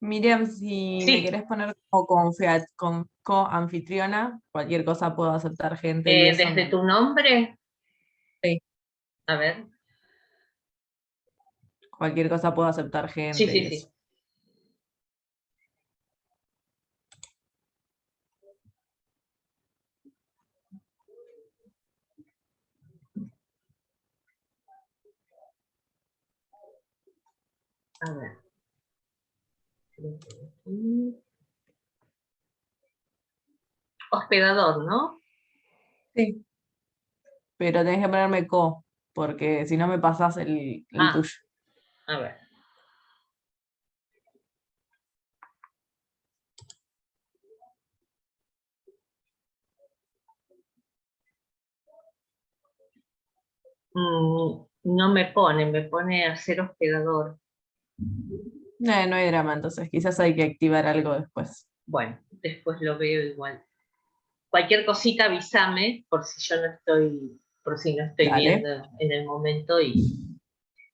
Miriam, si Sí. me querés poner como co-anfitriona, cualquier cosa puedo aceptar gente y eso. ¿Desde tu nombre? Sí. A ver. Cualquier cosa puedo aceptar Sí, gente y sí, eso. sí. A ver. Hospedador, ¿no? Sí. Pero tenés que ponerme co, porque si no me pasás el tuyo. A ver. No me pone a ser hospedador. No, no hay drama, entonces quizás hay que activar algo después. Bueno, después lo veo igual. Cualquier cosita avísame por si yo no estoy, por si no estoy Dale. viendo en el momento y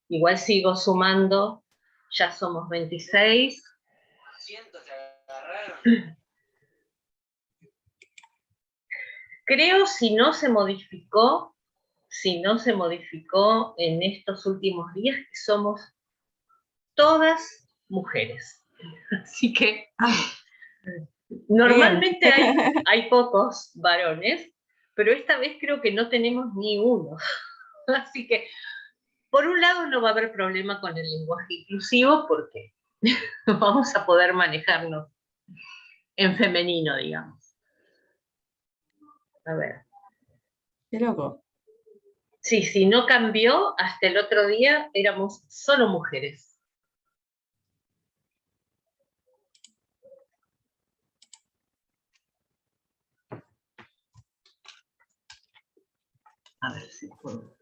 igual sigo sumando. Ya somos 26. Creo si no se modificó en estos últimos días, que somos todas mujeres. Así que Bien. normalmente hay pocos varones, pero esta vez creo que no tenemos ni uno. Así que, por un lado, no va a haber problema con el lenguaje inclusivo porque vamos a poder manejarnos en femenino, digamos. A ver. Qué loco. Sí, si no cambió, hasta el otro día éramos solo mujeres. A ver si puedo.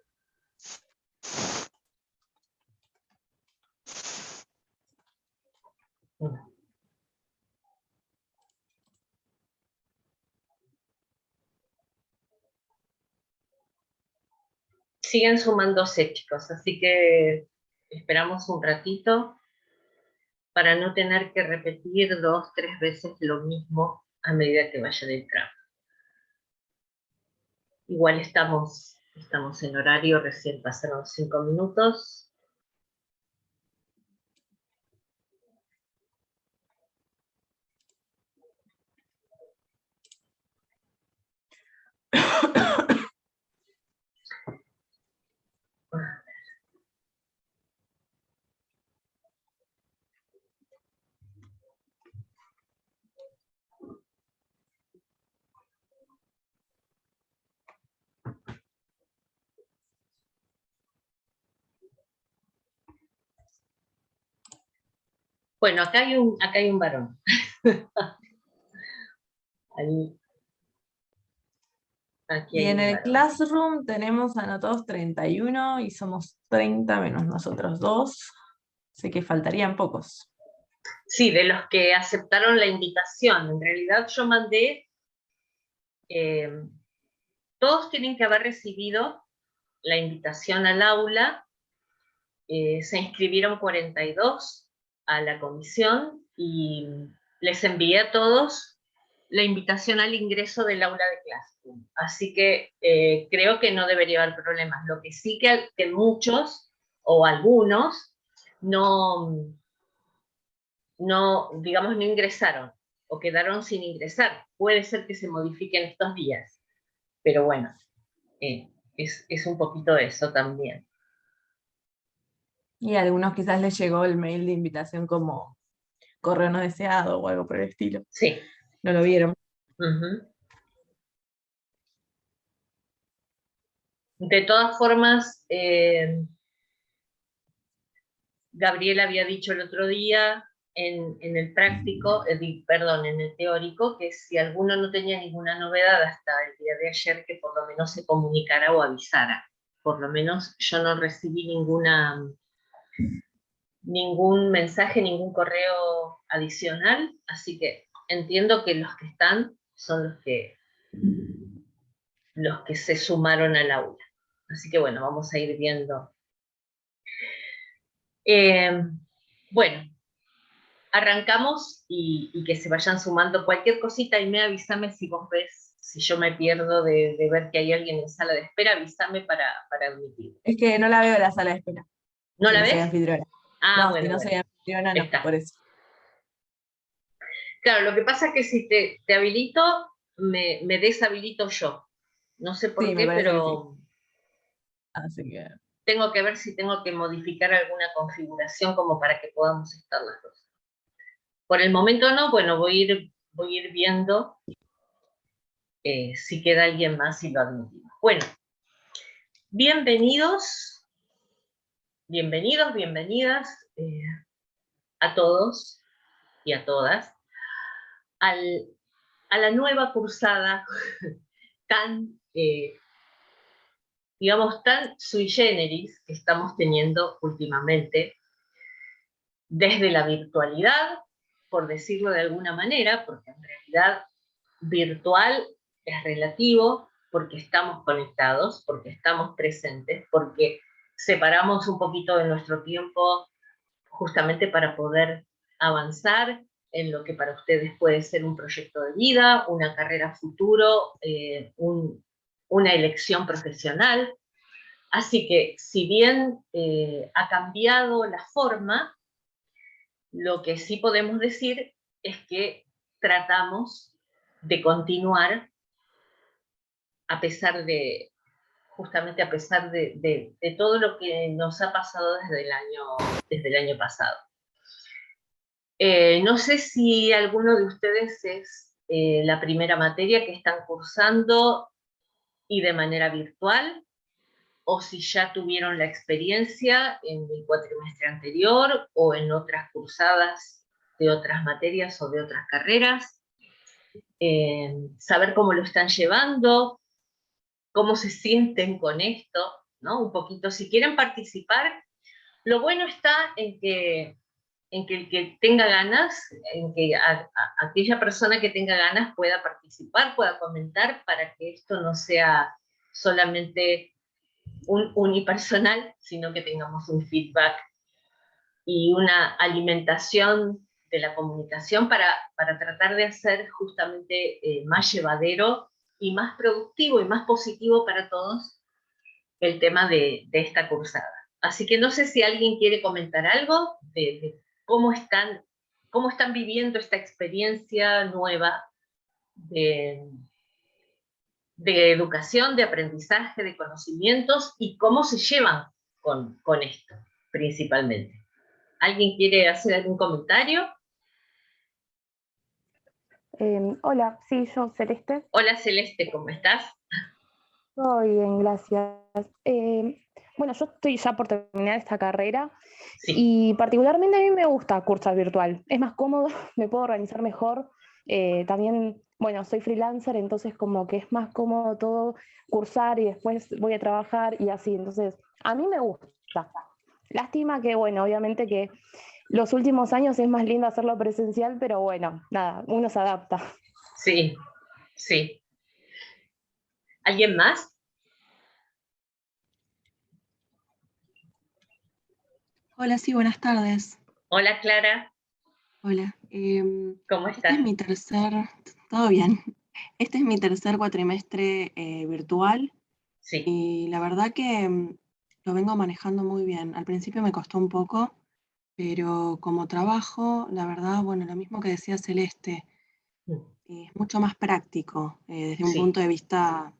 Siguen sumándose, chicos, así que esperamos un ratito para no tener que repetir 2, 3 veces lo mismo a medida que vayan entrando. Igual estamos en horario, recién pasaron 5 minutos. Bueno, acá hay un varón. Ahí. Aquí Y hay en un el varón. Classroom tenemos anotados 31 y somos 30 menos nosotros dos. Así que faltarían pocos. Sí, de los que aceptaron la invitación. En realidad yo mandé, todos tienen que haber recibido la invitación al aula. Se inscribieron 42 a la comisión y les envié a todos la invitación al ingreso del aula de clase. Así que creo que no debería haber problemas. Lo que sí que muchos o algunos digamos, no ingresaron o quedaron sin ingresar. Puede ser que se modifiquen estos días, pero bueno, es un poquito eso también. Y a algunos quizás les llegó el mail de invitación como correo no deseado o algo por el estilo. Sí. No lo vieron. De todas formas, Gabriela había dicho el otro día en el práctico, perdón, en el teórico, que si alguno no tenía ninguna novedad hasta el día de ayer, que por lo menos se comunicara o avisara. Por lo menos yo no recibí ningún mensaje, ningún correo adicional, así que entiendo que los que están son los que se sumaron al aula. Así que bueno, vamos a ir viendo. Bueno, arrancamos y que se vayan sumando cualquier cosita y avísame si vos ves, si yo me pierdo de ver que hay alguien en sala de espera, avísame para admitir. Es que no la veo en la sala de espera. ¿No Si la no soy ves? anfitriona. Ah, No, bueno, si no bueno. soy anfitriona, no, Está. por eso. Claro, lo que pasa es que si te habilito, me deshabilito yo. No sé por Sí, me qué, parece que sí. pero Así que. tengo que ver si tengo que modificar alguna configuración como para que podamos estar las dos. Por el momento no, bueno, voy a ir viendo si queda alguien más y lo admitimos. Bueno, bienvenidos, bienvenidas a todos y a todas a la nueva cursada tan, digamos, tan sui generis que estamos teniendo últimamente desde la virtualidad, por decirlo de alguna manera, porque en realidad virtual es relativo, porque estamos conectados, porque estamos presentes, porque separamos un poquito de nuestro tiempo justamente para poder avanzar en lo que para ustedes puede ser un proyecto de vida, una carrera futuro, una elección profesional. Así que si bien ha cambiado la forma, lo que sí podemos decir es que tratamos de continuar a pesar de, justamente a pesar de todo lo que nos ha pasado desde el año pasado. No sé si alguno de ustedes es la primera materia que están cursando y de manera virtual, o si ya tuvieron la experiencia en el cuatrimestre anterior o en otras cursadas de otras materias o de otras carreras. Saber cómo lo están llevando, cómo se sienten con esto, ¿no? Un poquito, si quieren participar, lo bueno está en que el que tenga ganas, en que aquella persona que tenga ganas pueda participar, pueda comentar, para que esto no sea solamente un unipersonal, sino que tengamos un feedback y una alimentación de la comunicación para tratar de hacer justamente más llevadero y más productivo y más positivo para todos el tema de esta cursada. Así que no sé si alguien quiere comentar algo de cómo están viviendo esta experiencia nueva de educación, de aprendizaje, de conocimientos y cómo se llevan con esto, principalmente. ¿Alguien quiere hacer algún comentario? Hola, sí, yo, Celeste. Hola Celeste, ¿cómo estás? Todo bien, gracias. Bueno, yo estoy ya por terminar esta carrera Sí. y particularmente a mí me gusta cursar virtual. Es más cómodo, me puedo organizar mejor. También, bueno, soy freelancer, entonces como que es más cómodo todo cursar y después voy a trabajar y así. Entonces, a mí me gusta. Lástima que, bueno, obviamente que los últimos años es más lindo hacerlo presencial, pero bueno, nada, uno se adapta. Sí, sí. ¿Alguien más? Hola, sí, buenas tardes. Hola Clara. Hola. ¿Cómo Este estás? es mi todo bien. Este es mi tercer cuatrimestre virtual Sí. y la verdad que lo vengo manejando muy bien. Al principio me costó un poco, pero como trabajo, la verdad, bueno, lo mismo que decía Celeste, es mucho más práctico desde un Sí. punto de vista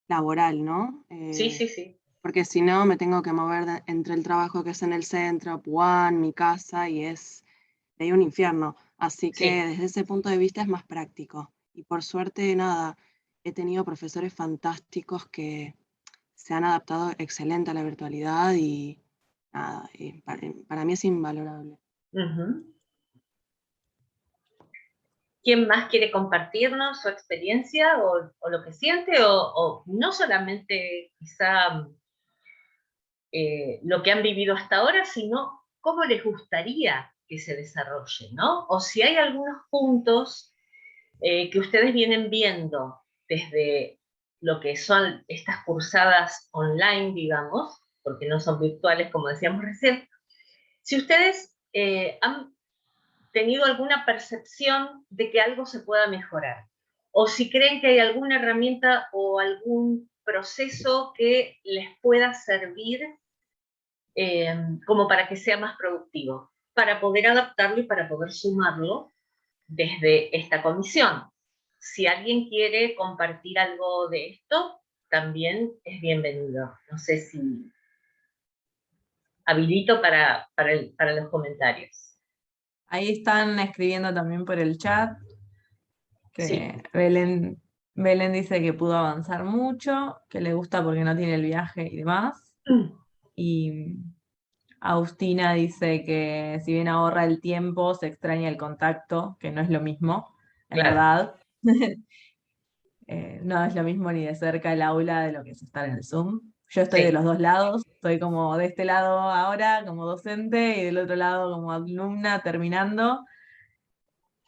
laboral, ¿no? Sí, sí, sí. Porque si no, me tengo que mover entre el trabajo que es en el centro, Puan, mi casa, y es de un infierno. Así que Sí. desde ese punto de vista es más práctico. Y por suerte, nada, he tenido profesores fantásticos que se han adaptado excelente a la virtualidad y nada, para mí es invalorable. Uh-huh. ¿Quién más quiere compartirnos su experiencia o lo que siente? O no solamente quizá lo que han vivido hasta ahora, sino cómo les gustaría que se desarrolle, ¿no? O si hay algunos puntos que ustedes vienen viendo desde lo que son estas cursadas online, digamos, porque no son virtuales, como decíamos recién. Si ustedes han tenido alguna percepción de que algo se pueda mejorar, o si creen que hay alguna herramienta o algún proceso que les pueda servir como para que sea más productivo, para poder adaptarlo y para poder sumarlo desde esta comisión. Si alguien quiere compartir algo de esto, también es bienvenido. No sé si habilito para los comentarios. Ahí están escribiendo también por el chat que Sí. Belén dice que pudo avanzar mucho, que le gusta porque no tiene el viaje y demás. Y Agustina dice que si bien ahorra el tiempo, se extraña el contacto, que no es lo mismo, es Claro. verdad. No es lo mismo ni de cerca el aula de lo que es estar en el Zoom. Yo estoy Sí. de los dos lados, estoy como de este lado ahora como docente y del otro lado como alumna terminando,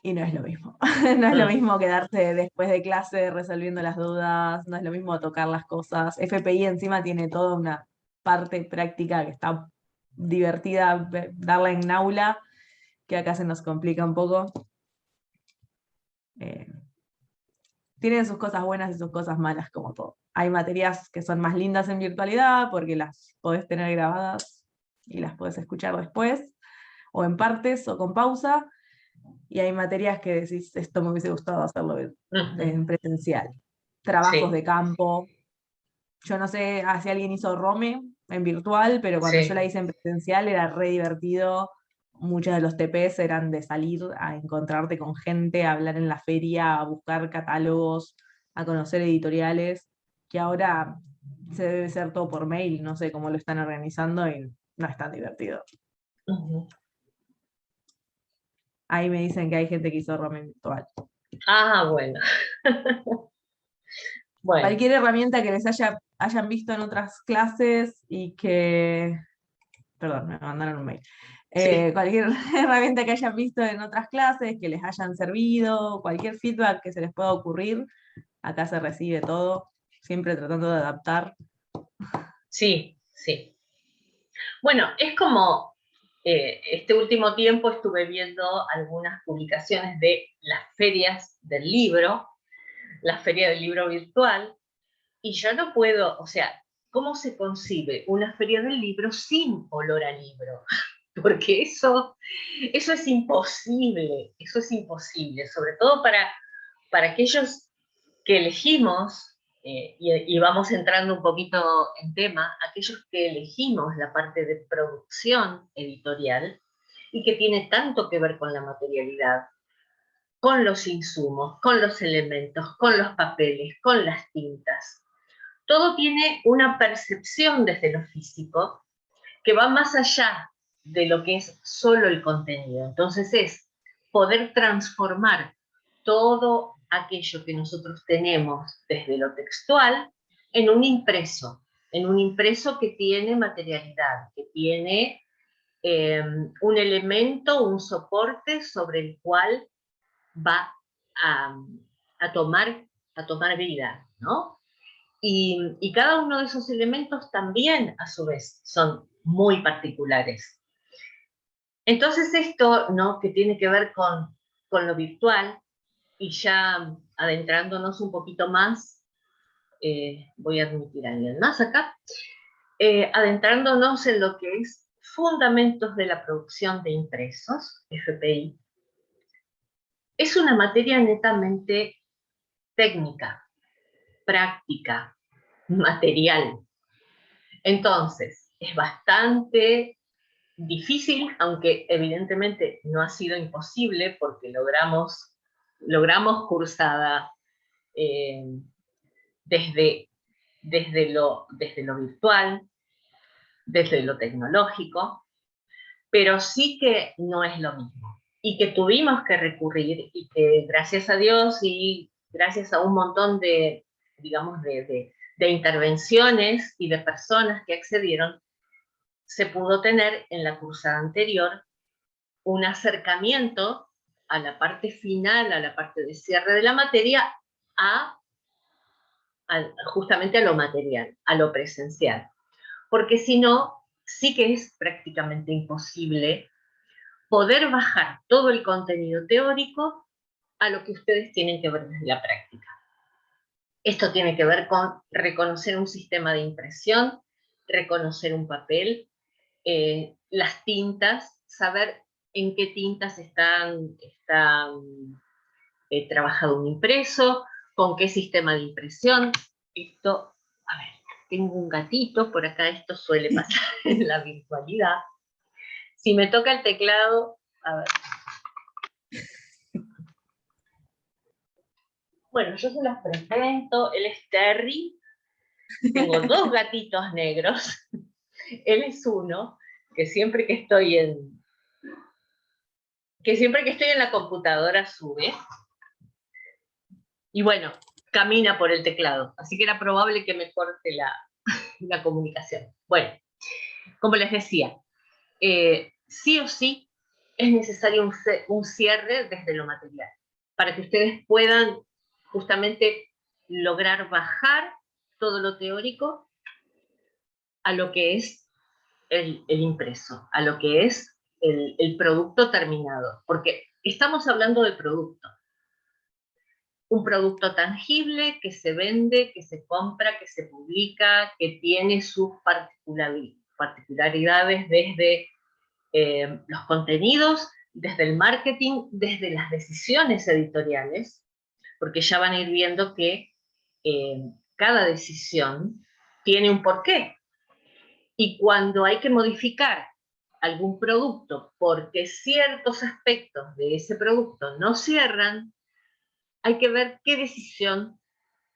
y no es lo mismo. No es lo mismo quedarse después de clase resolviendo las dudas, no es lo mismo tocar las cosas. FPI encima tiene toda una parte práctica que está divertida darla en aula, que acá se nos complica un poco. Tienen sus cosas buenas y sus cosas malas, como todo. Hay materias que son más lindas en virtualidad porque las podés tener grabadas y las podés escuchar después, o en partes o con pausa, y hay materias que decís, esto me hubiese gustado hacerlo en presencial. Trabajos de campo. Yo no sé si alguien hizo Rome en virtual, pero cuando yo la hice en presencial era re divertido. Muchos de los TPs eran de salir a encontrarte con gente, a hablar en la feria, a buscar catálogos, a conocer editoriales, que ahora se debe ser todo por mail, no sé cómo lo están organizando y no es tan divertido. Ahí me dicen que hay gente que hizo Rome virtual. Ah, bueno. Bueno. Cualquier herramienta que les hayan visto en otras clases y que... Perdón, me mandaron un mail. Cualquier herramienta que hayan visto en otras clases, que les hayan servido, cualquier feedback que se les pueda ocurrir, acá se recibe todo, siempre tratando de adaptar. Sí, sí. Bueno, es como este último tiempo estuve viendo algunas publicaciones de las ferias del libro, la feria del libro virtual, y yo no puedo, o sea, ¿cómo se concibe una feria del libro sin olor a libro? Porque eso es imposible, sobre todo para aquellos que elegimos, y vamos entrando un poquito en tema, aquellos que elegimos la parte de producción editorial y que tiene tanto que ver con la materialidad, con los insumos, con los elementos, con los papeles, con las tintas. Todo tiene una percepción desde lo físico que va más allá de lo que es solo el contenido. Entonces es poder transformar todo aquello que nosotros tenemos desde lo textual en un impreso que tiene materialidad, que tiene un elemento, un soporte sobre el cual va a tomar vida, ¿no? Y cada uno de esos elementos también, a su vez, son muy particulares. Entonces esto, ¿no?, que tiene que ver con lo virtual, y ya adentrándonos un poquito más, voy a admitir a alguien más acá, adentrándonos en lo que es fundamentos de la producción de impresos, FPI, es una materia netamente técnica, práctica, material. Entonces, es bastante difícil, aunque evidentemente no ha sido imposible porque logramos cursada desde lo virtual, desde lo tecnológico, pero sí que no es lo mismo. y que tuvimos que recurrir, y que gracias a Dios y gracias a un montón de, digamos, de intervenciones y de personas que accedieron, se pudo tener en la cursada anterior un acercamiento a la parte final, a la parte de cierre de la materia, justamente a lo material, a lo presencial. Porque si no, sí que es prácticamente imposible poder bajar todo el contenido teórico a lo que ustedes tienen que ver desde la práctica. Esto tiene que ver con reconocer un sistema de impresión, reconocer un papel, las tintas, saber en qué tintas está trabajado un impreso, con qué sistema de impresión. Esto, a ver, tengo un gatito por acá, esto suele pasar en la virtualidad. Si me toca el teclado, a ver. Bueno, yo se los presento, él es Terry, tengo 2 gatitos negros, él es uno, que siempre que estoy en la computadora sube, y bueno, camina por el teclado, así que era probable que me corte la comunicación. Bueno, como les decía, sí o sí es necesario un cierre desde lo material, para que ustedes puedan justamente lograr bajar todo lo teórico a lo que es el impreso, a lo que es el producto terminado, porque estamos hablando de producto. Un producto tangible que se vende, que se compra, que se publica, que tiene sus particularidades desde los contenidos, desde el marketing, desde las decisiones editoriales, porque ya van a ir viendo que cada decisión tiene un porqué. Y cuando hay que modificar algún producto porque ciertos aspectos de ese producto no cierran, hay que ver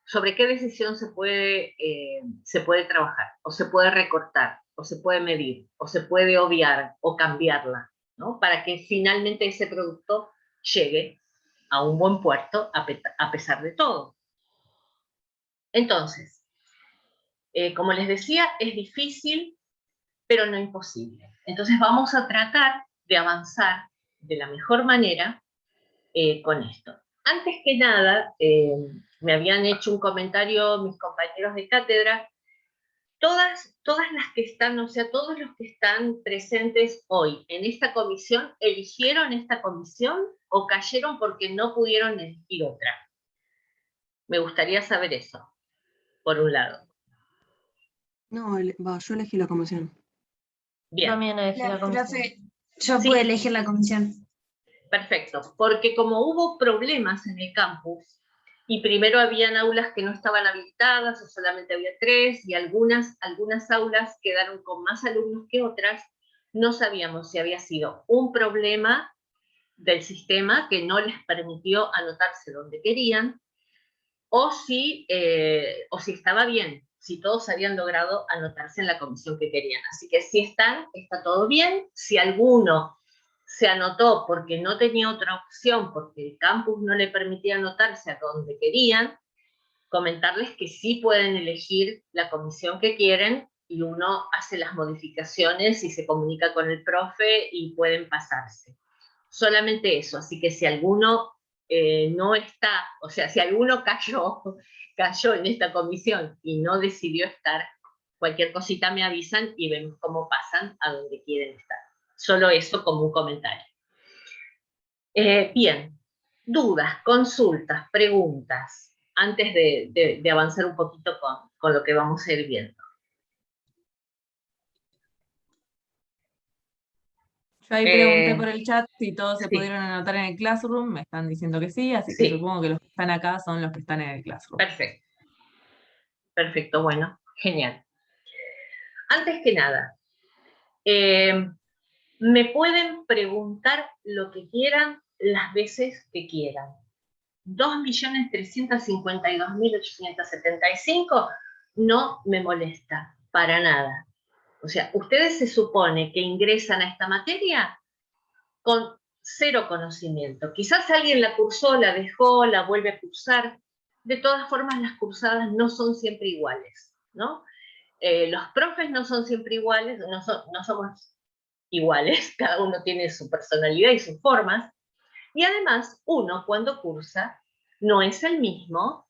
sobre qué decisión se puede trabajar, o se puede recortar, o se puede medir, o se puede obviar, o cambiarla, ¿no? Para que finalmente ese producto llegue a un buen puerto a pesar de todo. Entonces, como les decía, es difícil, pero no imposible. Entonces vamos a tratar de avanzar de la mejor manera con esto. Antes que nada, me habían hecho un comentario mis compañeros de cátedra, todas las que están, o sea, todos los que están presentes hoy en esta comisión, ¿eligieron esta comisión o cayeron porque no pudieron elegir otra? Me gustaría saber eso, por un lado. No, yo elegí la comisión. Bien. También elegí la comisión. Yo Sí. pude elegir la comisión. Perfecto, porque como hubo problemas en el campus, y primero habían aulas que no estaban habilitadas, o solamente había 3, y algunas aulas quedaron con más alumnos que otras, no sabíamos si había sido un problema del sistema que no les permitió anotarse donde querían, o si estaba bien, si todos habían logrado anotarse en la comisión que querían. Así que si está todo bien. Si alguno se anotó porque no tenía otra opción, porque el campus no le permitía anotarse a donde querían, comentarles que sí pueden elegir la comisión que quieren, y uno hace las modificaciones y se comunica con el profe y pueden pasarse. Solamente eso, así que si alguno no está, o sea, si alguno cayó en esta comisión y no decidió estar, cualquier cosita me avisan y vemos cómo pasan a donde quieren estar. Solo eso como un comentario. Bien, dudas, consultas, preguntas, antes de avanzar un poquito con lo que vamos a ir viendo. Yo ahí pregunté por el chat si todos se Sí. pudieron anotar en el Classroom, me están diciendo que sí, así que Sí. supongo que los que están acá son los que están en el Classroom. Perfecto. Perfecto, bueno, genial. Antes que nada, me pueden preguntar lo que quieran las veces que quieran. 2.352.875 no me molesta para nada. O sea, ustedes se supone que ingresan a esta materia con cero conocimiento. Quizás alguien la cursó, la dejó, la vuelve a cursar. De todas formas, las cursadas no son siempre iguales, ¿no? Los profes no son siempre iguales, no somos iguales, cada uno tiene su personalidad y sus formas, y además uno cuando cursa no es el mismo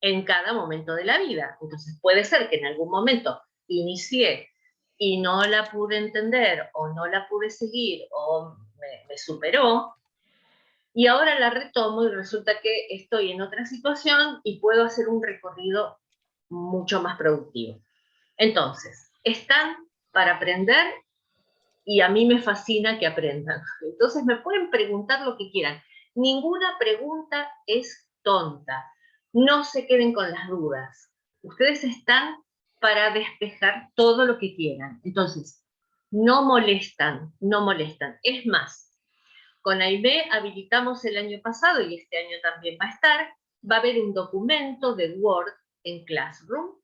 en cada momento de la vida. Entonces puede ser que en algún momento inicié y no la pude entender, o no la pude seguir, o me superó, y ahora la retomo y resulta que estoy en otra situación y puedo hacer un recorrido mucho más productivo. Entonces, están para aprender y a mí me fascina que aprendan. Entonces me pueden preguntar lo que quieran. Ninguna pregunta es tonta. No se queden con las dudas. Ustedes están para despejar todo lo que quieran. Entonces, no molestan, no molestan. Es más, con Aimé habilitamos el año pasado, y este año también va a estar, va a haber un documento de Word en Classroom,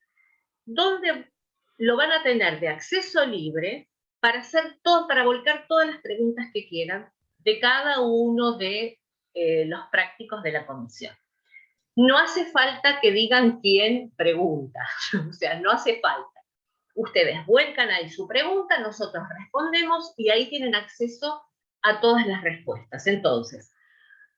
donde lo van a tener de acceso libre para hacer todo, para volcar todas las preguntas que quieran de cada uno de los prácticos de la comisión. No hace falta que digan quién pregunta, o sea, no hace falta. Ustedes vuelcan ahí su pregunta, nosotros respondemos y ahí tienen acceso a todas las respuestas. Entonces,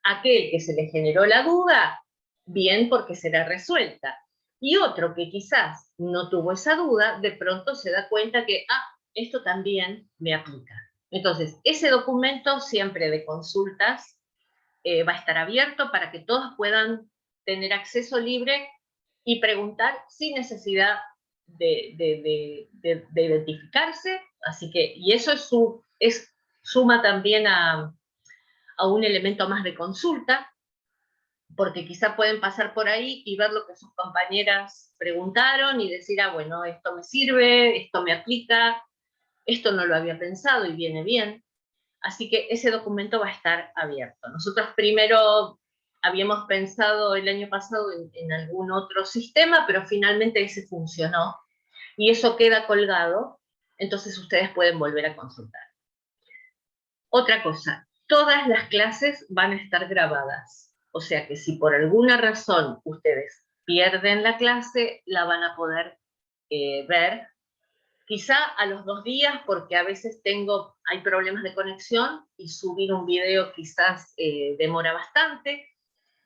aquel que se le generó la duda, bien, porque será resuelta. Y otro que quizás no tuvo esa duda, de pronto se da cuenta que, esto también me aplica. Entonces, ese documento siempre de consultas va a estar abierto para que todos puedan tener acceso libre y preguntar sin necesidad de identificarse. Así que, y eso suma también a un elemento más de consulta, porque quizá pueden pasar por ahí y ver lo que sus compañeras preguntaron y decir, bueno, esto me sirve, esto me aplica, esto no lo había pensado y viene bien. Así que ese documento va a estar abierto. Nosotros primero habíamos pensado el año pasado en algún otro sistema, pero finalmente ese funcionó y eso queda colgado, entonces ustedes pueden volver a consultar. Otra cosa, todas las clases van a estar grabadas. O sea que si por alguna razón ustedes pierden la clase, la van a poder ver. Quizá a los 2 días, porque a veces hay problemas de conexión y subir un video quizás demora bastante,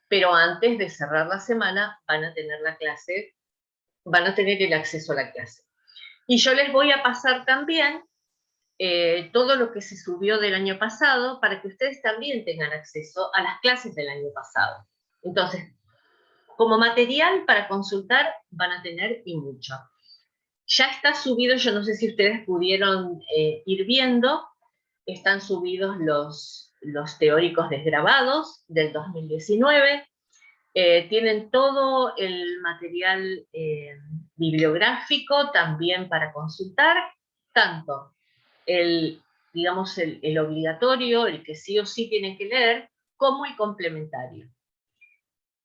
pero antes de cerrar la semana van a tener la clase, van a tener el acceso a la clase. Y yo les voy a pasar también todo lo que se subió del año pasado para que ustedes también tengan acceso a las clases del año pasado. Entonces, como material para consultar van a tener y mucho. Ya está subido, yo no sé si ustedes pudieron ir viendo, están subidos los teóricos desgrabados del 2019, tienen todo el material bibliográfico también para consultar, tanto digamos, el obligatorio, el que sí o sí tienen que leer, como el complementario.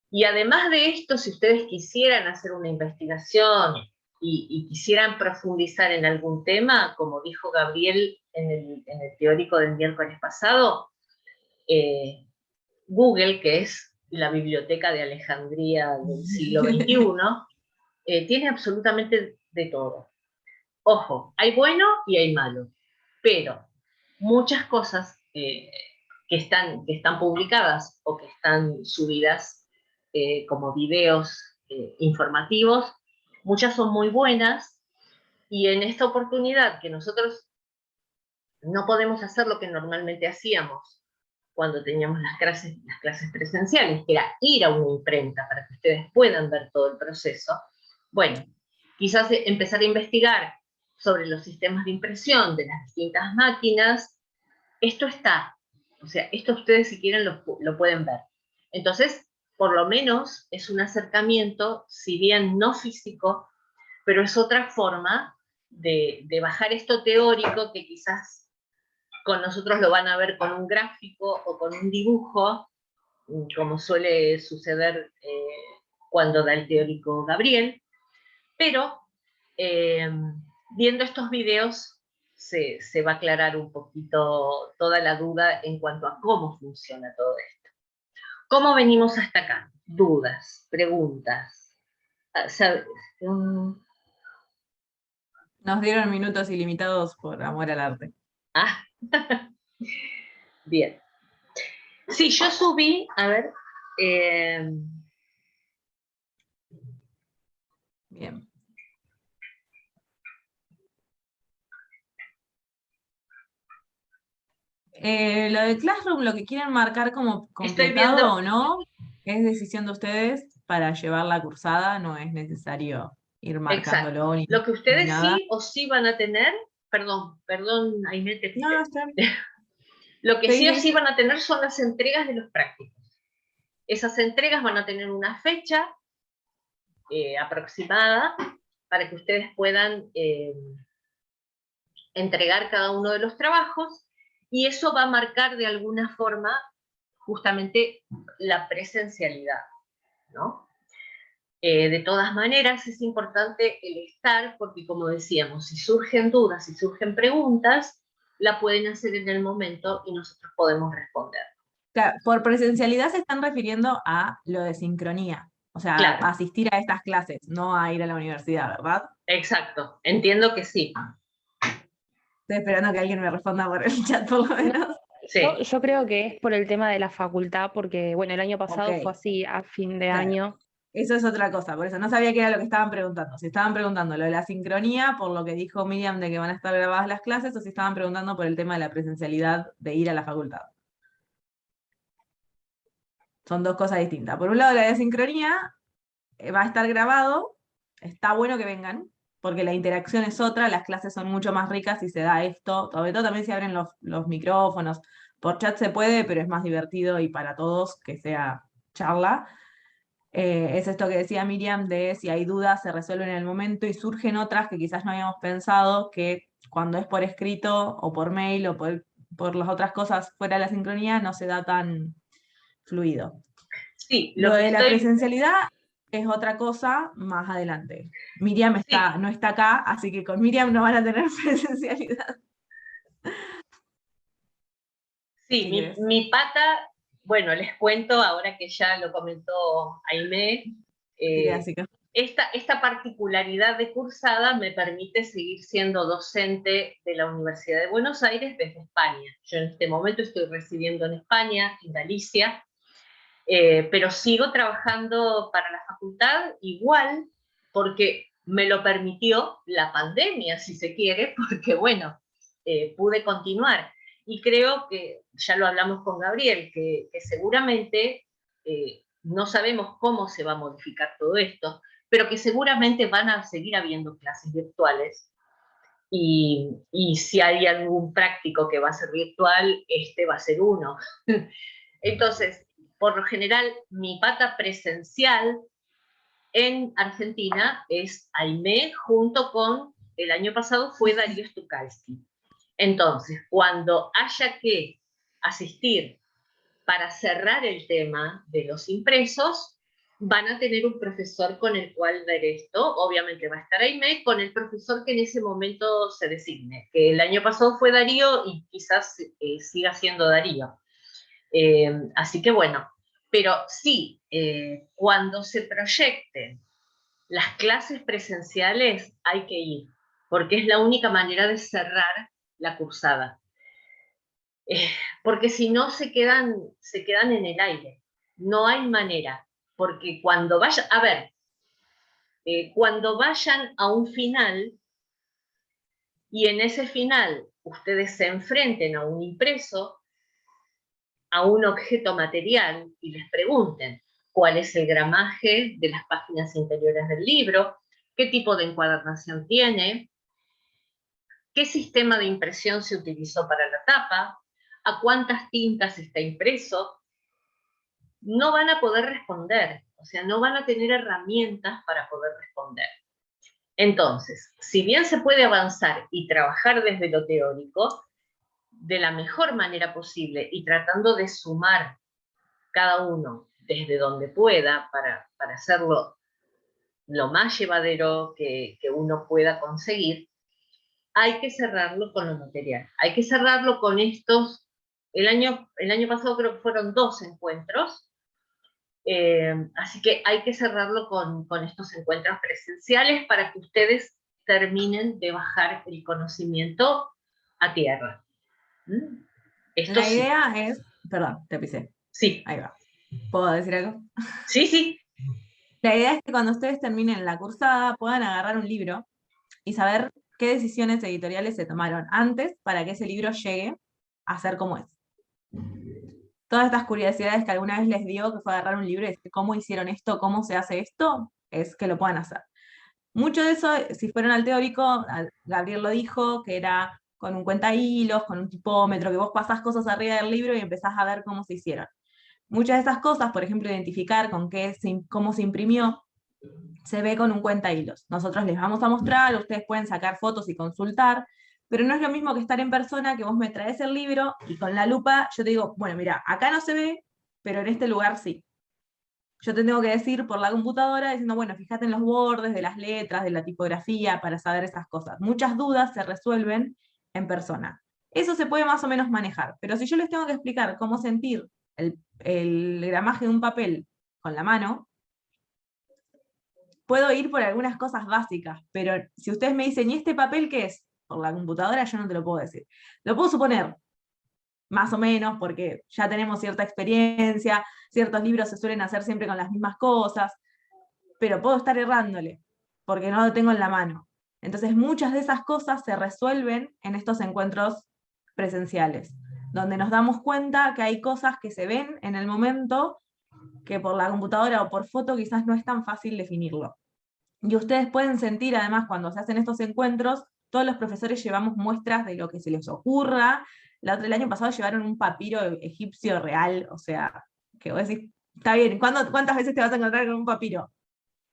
Y además de esto, si ustedes quisieran hacer una investigación y quisieran profundizar en algún tema, como dijo Gabriel en el teórico del miércoles pasado, Google, que es la biblioteca de Alejandría del siglo XXI, tiene absolutamente de todo. Ojo, hay bueno y hay malo, pero muchas cosas que están publicadas o que están subidas como videos informativos, muchas son muy buenas, y en esta oportunidad que nosotros no podemos hacer lo que normalmente hacíamos cuando teníamos las clases presenciales, que era ir a una imprenta para que ustedes puedan ver todo el proceso, bueno, quizás empezar a investigar sobre los sistemas de impresión de las distintas máquinas, esto está, o sea, esto ustedes si quieren lo pueden ver. Entonces, por lo menos es un acercamiento, si bien no físico, pero es otra forma de bajar esto teórico que quizás con nosotros lo van a ver con un gráfico o con un dibujo, como suele suceder cuando da el teórico Gabriel, pero viendo estos videos se va a aclarar un poquito toda la duda en cuanto a cómo funciona todo esto. ¿Cómo venimos hasta acá? Dudas, preguntas. ¿Sabes? Nos dieron minutos ilimitados por amor al arte. Ah, bien. Sí, yo subí, a ver. Bien. Lo de Classroom, lo que quieren marcar como Estoy completado viendo. o no, es decisión de ustedes para llevar la cursada, no es necesario ir Exacto. marcándolo ni Lo que ustedes nada. sí o sí van a tener, perdón, Aimé, te No, pité. está bien. Lo que Sí, sí o sí. sí van a tener son las entregas de los prácticos. Esas entregas van a tener una fecha aproximada para que ustedes puedan entregar cada uno de los trabajos, y eso va a marcar de alguna forma justamente la presencialidad, ¿no? De todas maneras, es importante el estar, porque como decíamos, si surgen dudas, si surgen preguntas, la pueden hacer en el momento y nosotros podemos responder. Claro, por presencialidad se están refiriendo a lo de sincronía, o sea, Claro. a asistir a estas clases, no a ir a la universidad, ¿verdad? Exacto, entiendo que sí. Estoy esperando que alguien me responda por el chat, por lo menos. Sí. Yo creo que es por el tema de la facultad, porque bueno, el año pasado Ok. fue así, a fin de Claro. año. Eso es otra cosa, por eso no sabía qué era lo que estaban preguntando. Si estaban preguntando lo de la sincronía, por lo que dijo Miriam de que van a estar grabadas las clases, o si estaban preguntando por el tema de la presencialidad de ir a la facultad. Son dos cosas distintas. Por un lado, la de sincronía va a estar grabado, está bueno que vengan, porque la interacción es otra, las clases son mucho más ricas si se da esto, sobre todo también si abren los micrófonos. Por chat se puede, pero es más divertido y para todos que sea charla. Es esto que decía Miriam de si hay dudas se resuelven en el momento y surgen otras que quizás no habíamos pensado, que cuando es por escrito o por mail o por las otras cosas fuera de la sincronía no se da tan fluido. Sí, Lo lo que de la estoy... presencialidad es otra cosa más adelante. Miriam Sí, no está acá, así que con Miriam no van a tener presencialidad. sí, Si querés. mi pata, bueno, les cuento ahora que ya lo comentó Aimé, Sí, así que. esta particularidad de cursada me permite seguir siendo docente de la Universidad de Buenos Aires desde España. Yo en este momento estoy residiendo en España, en Galicia, pero sigo trabajando para la facultad igual porque me lo permitió la pandemia, si se quiere, porque bueno, pude continuar. Y creo que, ya lo hablamos con Gabriel, que seguramente no sabemos cómo se va a modificar todo esto, pero que seguramente van a seguir habiendo clases virtuales. Y si hay algún práctico que va a ser virtual, este va a ser uno. Entonces, por lo general, mi pata presencial en Argentina es Aimé, junto con, el año pasado fue Darío Stukalski. Entonces, cuando haya que asistir para cerrar el tema de los impresos, van a tener un profesor con el cual ver esto. Obviamente va a estar Aimé con el profesor que en ese momento se designe, que el año pasado fue Darío y quizás siga siendo Darío. Así que bueno, pero sí, cuando se proyecten las clases presenciales hay que ir, porque es la única manera de cerrar la cursada. Porque si no se quedan en el aire. No hay manera, porque cuando vayan, a ver, cuando vayan a un final y en ese final ustedes se enfrenten a un impreso, a un objeto material y les pregunten cuál es el gramaje de las páginas interiores del libro, qué tipo de encuadernación tiene, qué sistema de impresión se utilizó para la tapa, a cuántas tintas está impreso, no van a poder responder, o sea, no van a tener herramientas para poder responder. Entonces, si bien se puede avanzar y trabajar desde lo teórico, de la mejor manera posible y tratando de sumar cada uno desde donde pueda para hacerlo lo más llevadero que uno pueda conseguir, hay que cerrarlo con lo material. Hay que cerrarlo con estos, el año pasado creo que fueron 2 encuentros, así que hay que cerrarlo con estos encuentros presenciales para que ustedes terminen de bajar el conocimiento a tierra. Esto La sí. idea es, perdón, te pisé. Sí. Ahí va. ¿Puedo decir algo? Sí, sí. La idea es que cuando ustedes terminen la cursada puedan agarrar un libro y saber qué decisiones editoriales se tomaron antes para que ese libro llegue a ser como es. Todas estas curiosidades que alguna vez les dio, que fue agarrar un libro y decir cómo hicieron esto, cómo se hace esto, es que lo puedan hacer. Mucho de eso, si fueron al teórico, Gabriel lo dijo, que era con un cuentahilos, con un tipómetro, que vos pasás cosas arriba del libro y empezás a ver cómo se hicieron. Muchas de esas cosas, por ejemplo, identificar con cómo se imprimió, se ve con un cuentahilos. Nosotros les vamos a mostrar, ustedes pueden sacar fotos y consultar, pero no es lo mismo que estar en persona, que vos me traes el libro y con la lupa yo te digo, bueno, mira, acá no se ve, pero en este lugar sí. Yo te tengo que decir por la computadora diciendo, bueno, fíjate en los bordes de las letras, de la tipografía, para saber esas cosas. Muchas dudas se resuelven en persona. Eso se puede más o menos manejar, pero si yo les tengo que explicar cómo sentir el gramaje de un papel con la mano, puedo ir por algunas cosas básicas, pero si ustedes me dicen, ¿y este papel qué es? Por la computadora yo no te lo puedo decir. Lo puedo suponer, más o menos, porque ya tenemos cierta experiencia, ciertos libros se suelen hacer siempre con las mismas cosas, pero puedo estar errándole, porque no lo tengo en la mano. Entonces muchas de esas cosas se resuelven en estos encuentros presenciales, donde nos damos cuenta que hay cosas que se ven en el momento que por la computadora o por foto quizás no es tan fácil definirlo. Y ustedes pueden sentir, además, cuando se hacen estos encuentros, todos los profesores llevamos muestras de lo que se les ocurra. El año pasado llevaron un papiro egipcio real, o sea, que vos decís, está bien, ¿cuántas veces te vas a encontrar con un papiro?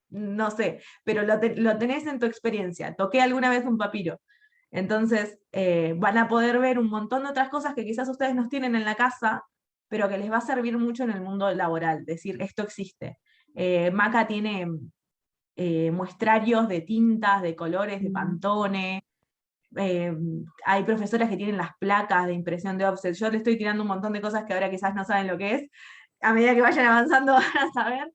No sé, pero lo tenés en tu experiencia. Toqué alguna vez un papiro. Entonces, van a poder ver un montón de otras cosas que quizás ustedes no tienen en la casa, pero que les va a servir mucho en el mundo laboral, decir, esto existe. Maca tiene muestrarios de tintas, de colores, de Pantone. Hay profesoras que tienen las placas de impresión de offset. Yo le estoy tirando un montón de cosas que ahora quizás no saben lo que es. A medida que vayan avanzando van a saber.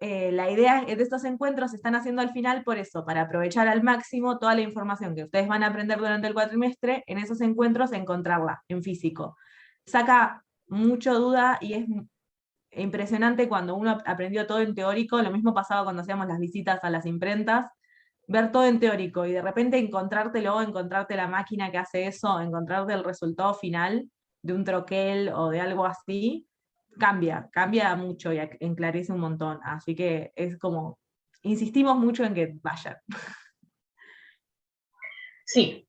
La idea de estos encuentros se están haciendo al final por eso, para aprovechar al máximo toda la información que ustedes van a aprender durante el cuatrimestre, en esos encuentros encontrarla en físico. Saca mucho duda y es impresionante cuando uno aprendió todo en teórico, lo mismo pasaba cuando hacíamos las visitas a las imprentas, ver todo en teórico y de repente encontrarte la máquina que hace eso, encontrarte el resultado final de un troquel o de algo así, cambia mucho y enclarece un montón. Así que es como, insistimos mucho en que vayan. Sí.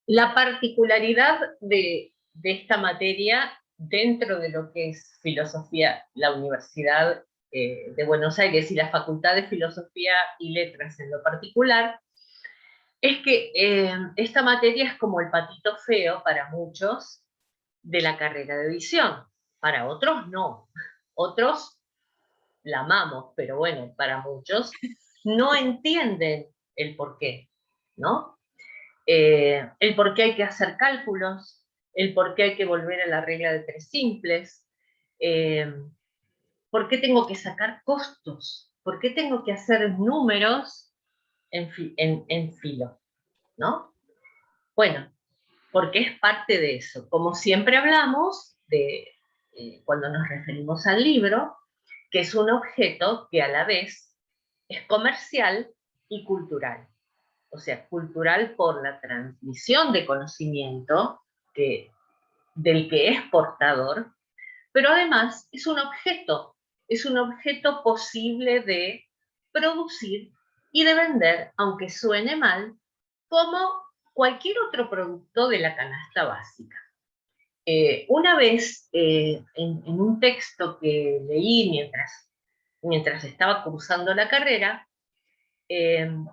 La particularidad de esta materia dentro de lo que es filosofía, la Universidad de Buenos Aires y la Facultad de Filosofía y Letras en lo particular, es que esta materia es como el patito feo para muchos de la carrera de edición. Para otros no. Otros la amamos, pero bueno, para muchos no entienden el porqué, ¿no? El por qué hay que hacer cálculos, el por qué hay que volver a la regla de 3 simples, por qué tengo que sacar costos, por qué tengo que hacer números en filo, ¿no? Bueno, porque es parte de eso. Como siempre hablamos de, cuando nos referimos al libro, que es un objeto que a la vez es comercial y cultural. O sea, cultural por la transmisión de conocimiento del que es portador, pero además es un objeto posible de producir y de vender, aunque suene mal, como cualquier otro producto de la canasta básica. Una vez, en un texto que leí mientras estaba cursando la carrera,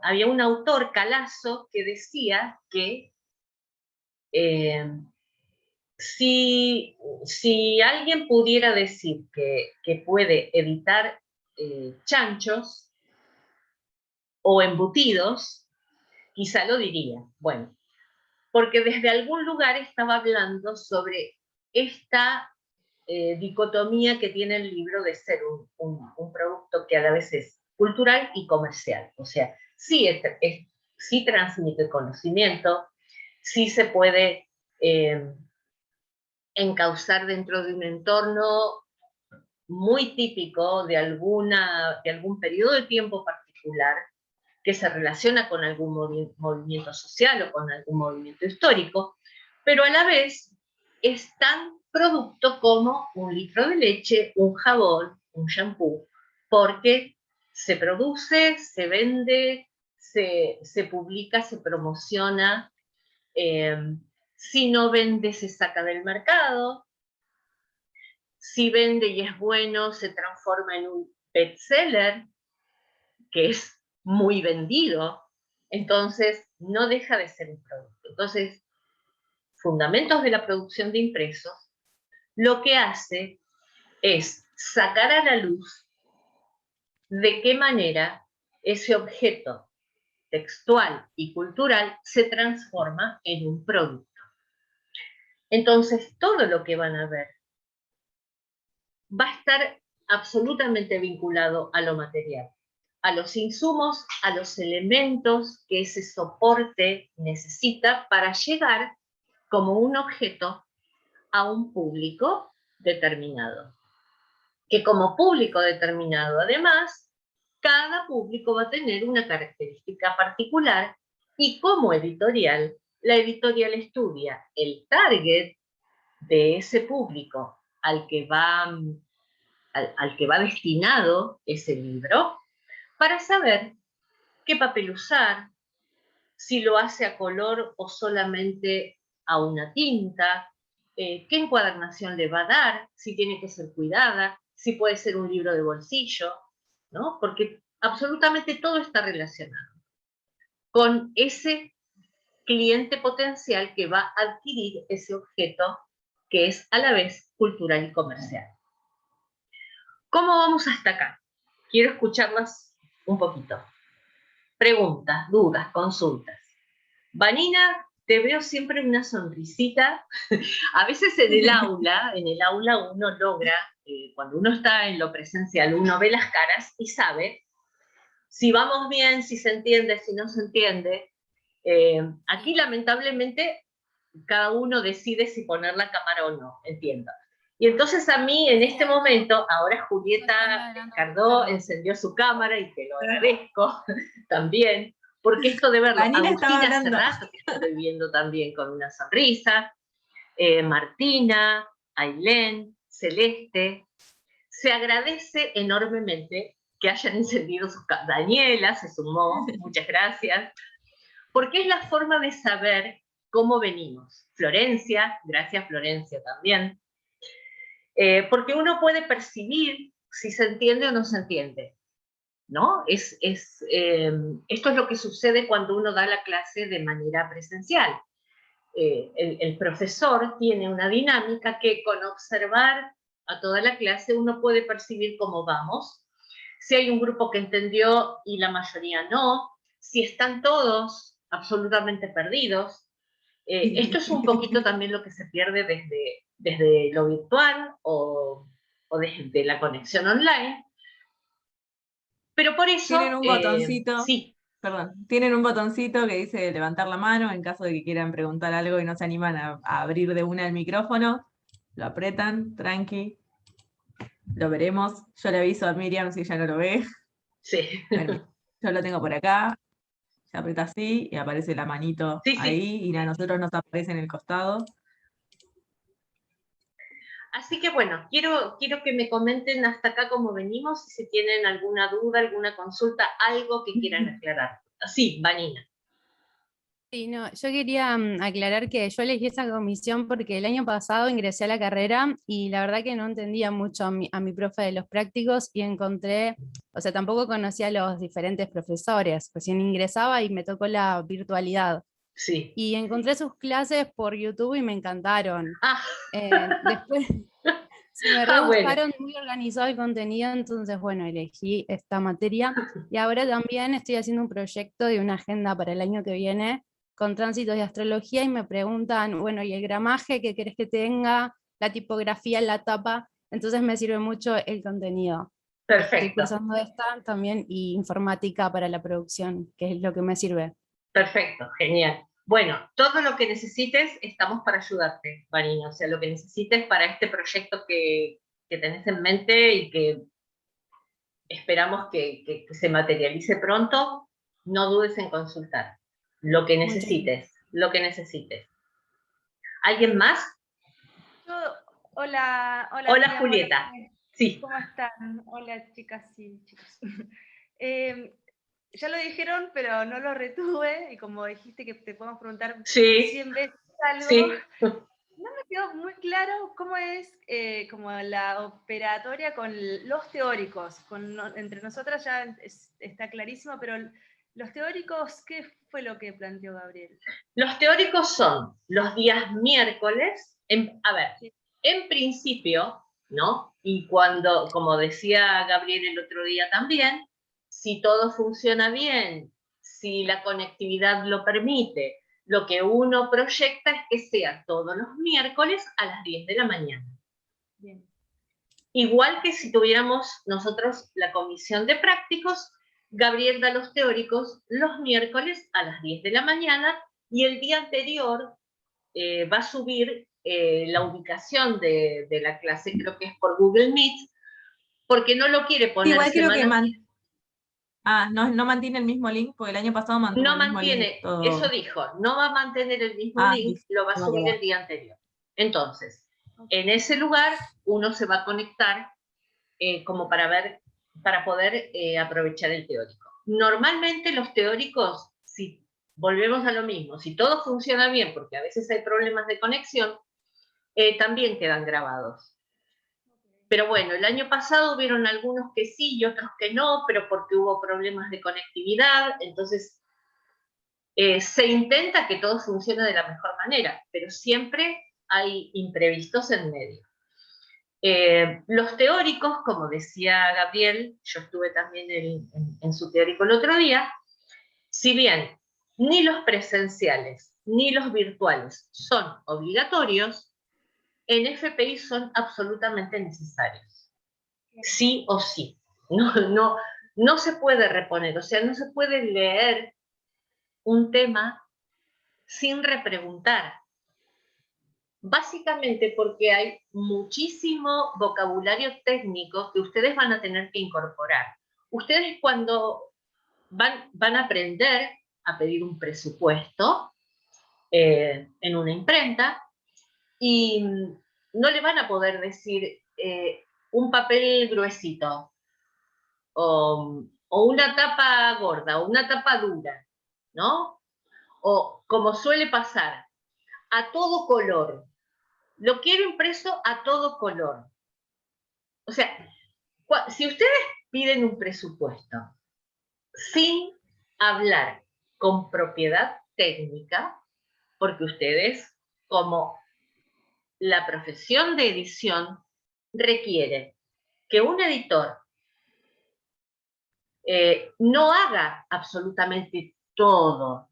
había un autor, Calazo, que decía que si alguien pudiera decir que puede evitar chanchos o embutidos, quizá lo diría. Bueno, porque desde algún lugar estaba hablando sobre esta dicotomía que tiene el libro de ser un producto que a la vez es cultural y comercial. O sea, sí, sí transmite conocimiento, sí se puede encauzar dentro de un entorno muy típico de algún periodo de tiempo particular que se relaciona con algún movimiento social o con algún movimiento histórico, pero a la vez es tan producto como un litro de leche, un jabón, un shampoo, porque se produce, se vende, se publica, se promociona, si no vende se saca del mercado, si vende y es bueno se transforma en un bestseller, que es muy vendido, entonces no deja de ser un producto. Entonces, Fundamentos de la producción de impresos lo que hace es sacar a la luz de qué manera ese objeto textual y cultural se transforma en un producto. Entonces, todo lo que van a ver va a estar absolutamente vinculado a lo material, a los insumos, a los elementos que ese soporte necesita para llegar como un objeto a un público determinado. Que como público determinado, además, cada público va a tener una característica particular y como editorial, la editorial estudia el target de ese público al que va destinado ese libro, para saber qué papel usar, si lo hace a color o solamente a una tinta, qué encuadernación le va a dar, si tiene que ser cuidada, si puede ser un libro de bolsillo, ¿no? Porque absolutamente todo está relacionado con ese cliente potencial que va a adquirir ese objeto que es a la vez cultural y comercial. ¿Cómo vamos hasta acá? Quiero escucharlas un poquito. Preguntas, dudas, consultas. Vanina, te veo siempre una sonrisita. A veces en el aula uno logra, cuando uno está en lo presencial, uno ve las caras y sabe si vamos bien, si se entiende, si no se entiende. Aquí lamentablemente cada uno decide si poner la cámara o no, entiendo. Y entonces a mí en este momento, ahora Julieta Cardó encendió su cámara y te lo agradezco también, porque esto de verlo, Agustina hace rato que estoy viendo también con una sonrisa, Martina, Ailén, Celeste, se agradece enormemente que hayan encendido sus cámaras. Daniela se sumó, muchas gracias, porque es la forma de saber cómo venimos. Florencia, gracias Florencia también, porque uno puede percibir si se entiende o no se entiende, ¿no? Esto es lo que sucede cuando uno da la clase de manera presencial. El profesor tiene una dinámica que con observar a toda la clase uno puede percibir cómo vamos, si hay un grupo que entendió y la mayoría no, si están todos absolutamente perdidos. Esto es un poquito también lo que se pierde desde lo virtual o desde la conexión online. Pero por eso... Tienen un botoncito, sí. Perdón, tienen un botoncito que dice levantar la mano en caso de que quieran preguntar algo y no se animan a abrir de una el micrófono. Lo apretan, tranqui. Lo veremos. Yo le aviso a Miriam si ella no lo ve. Sí. Bueno, yo lo tengo por acá. Se aprieta así y aparece la manito ahí y a nosotros nos aparece en el costado. Así que bueno, quiero que me comenten hasta acá cómo venimos, y si tienen alguna duda, alguna consulta, algo que quieran aclarar. Sí, Vanina. Sí, no, yo quería aclarar que yo elegí esa comisión porque el año pasado ingresé a la carrera y la verdad que no entendía mucho a mi profe de los prácticos y encontré, o sea, tampoco conocía a los diferentes profesores, recién ingresaba y me tocó la virtualidad. Sí. Y encontré sus clases por YouTube y me encantaron. Ah. Después, Sí, me Ah, bueno. gustaron, muy organizado el contenido, entonces bueno, elegí esta materia. Y ahora también estoy haciendo un proyecto de una agenda para el año que viene con tránsitos de astrología y me preguntan, bueno, ¿y el gramaje qué querés que tenga? La tipografía en la tapa, entonces me sirve mucho el contenido. Estoy Perfecto, cursando esta también y informática para la producción, que es lo que me sirve. perfecto, genial. Bueno, todo lo que necesites, estamos para ayudarte, Vanina. O sea, lo que necesites para este proyecto que tenés en mente y que esperamos que se materialice pronto, no dudes en consultar. Lo que Muchas necesites, lo que necesites. ¿Alguien más? Hola, Hola, Miriam, Julieta. Sí. ¿Cómo están? Hola, chicas y chicos. Ya lo dijeron, pero no lo retuve, y como dijiste que te podemos preguntar Sí. 100 veces algo, Sí. no me quedó muy claro cómo es como la operatoria con los teóricos. Entre nosotras ya está clarísimo, pero los teóricos, ¿qué fue lo que planteó Gabriel? Los teóricos son los días miércoles, a ver, en principio, ¿no? Y cuando, como decía Gabriel el otro día también, si todo funciona bien, si la conectividad lo permite, lo que uno proyecta es que sea todos los miércoles a las 10 de la mañana. Bien. Igual que si tuviéramos nosotros la comisión de prácticos, Gabriel da los teóricos los miércoles a las 10 de la mañana y el día anterior va a subir la ubicación de la clase, creo que es por Google Meet, porque no lo quiere poner Igual creo que semana. no mantiene el mismo link, porque el año pasado mantuvo No el mismo link. mantiene, Todo. eso dijo, no va a mantener el mismo link, lo va a subir el día anterior. Entonces, en ese lugar uno se va a conectar como para poder aprovechar el teórico. Normalmente los teóricos, si volvemos a lo mismo, si todo funciona bien, porque a veces hay problemas de conexión, también quedan grabados. Pero bueno, el año pasado hubieron algunos que sí y otros que no, pero porque hubo problemas de conectividad, entonces se intenta que todo funcione de la mejor manera, pero siempre hay imprevistos en medio. Los teóricos, como decía Gabriel, yo estuve también en su teórico el otro día, si bien ni los presenciales ni los virtuales son obligatorios, en FPI son absolutamente necesarios. Sí o sí. No se puede reponer, o sea, no se puede leer un tema sin repreguntar. Básicamente porque hay muchísimo vocabulario técnico que ustedes van a tener que incorporar. Ustedes cuando van a aprender a pedir un presupuesto en una imprenta y no le van a poder decir un papel gruesito o una tapa gorda o una tapa dura, ¿no? O como suele pasar, a todo color. Lo quiero impreso a todo color. O sea, si ustedes piden un presupuesto sin hablar con propiedad técnica, porque ustedes, como la profesión de edición, requiere que un editor no haga absolutamente todo,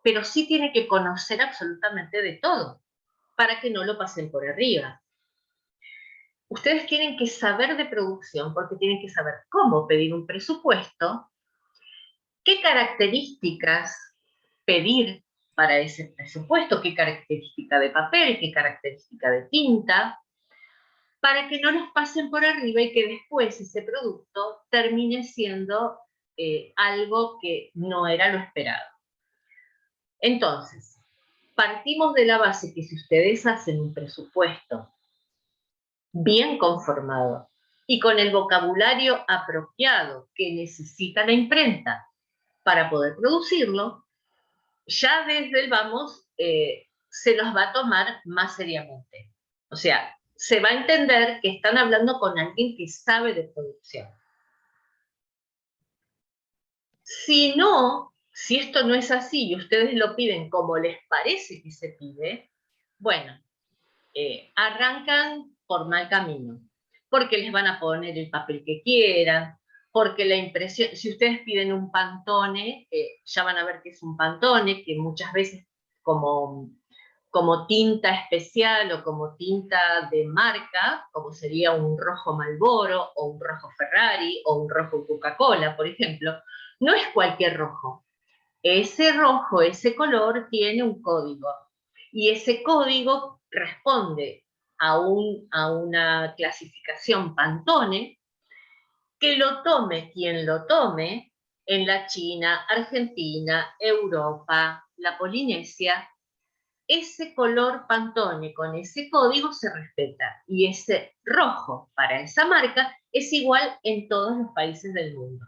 pero sí tiene que conocer absolutamente de todo, para que no lo pasen por arriba. Ustedes tienen que saber de producción porque tienen que saber cómo pedir un presupuesto, qué características pedir para ese presupuesto, qué característica de papel, qué característica de tinta, para que no nos pasen por arriba y que después ese producto termine siendo algo que no era lo esperado. Entonces, partimos de la base que si ustedes hacen un presupuesto bien conformado y con el vocabulario apropiado que necesita la imprenta para poder producirlo, ya desde el vamos se los va a tomar más seriamente. O sea, se va a entender que están hablando con alguien que sabe de producción. Si no, si esto no es así y ustedes lo piden como les parece que se pide, bueno, arrancan por mal camino, porque les van a poner el papel que quieran, porque la impresión, si ustedes piden un Pantone, ya van a ver que es un Pantone, que muchas veces como tinta especial o como tinta de marca, como sería un rojo Marlboro o un rojo Ferrari o un rojo Coca-Cola, por ejemplo, no es cualquier rojo. Ese rojo, ese color tiene un código y ese código responde a una clasificación Pantone, que lo tome quien lo tome en la China, Argentina, Europa, la Polinesia. Ese color Pantone con ese código se respeta y ese rojo para esa marca es igual en todos los países del mundo.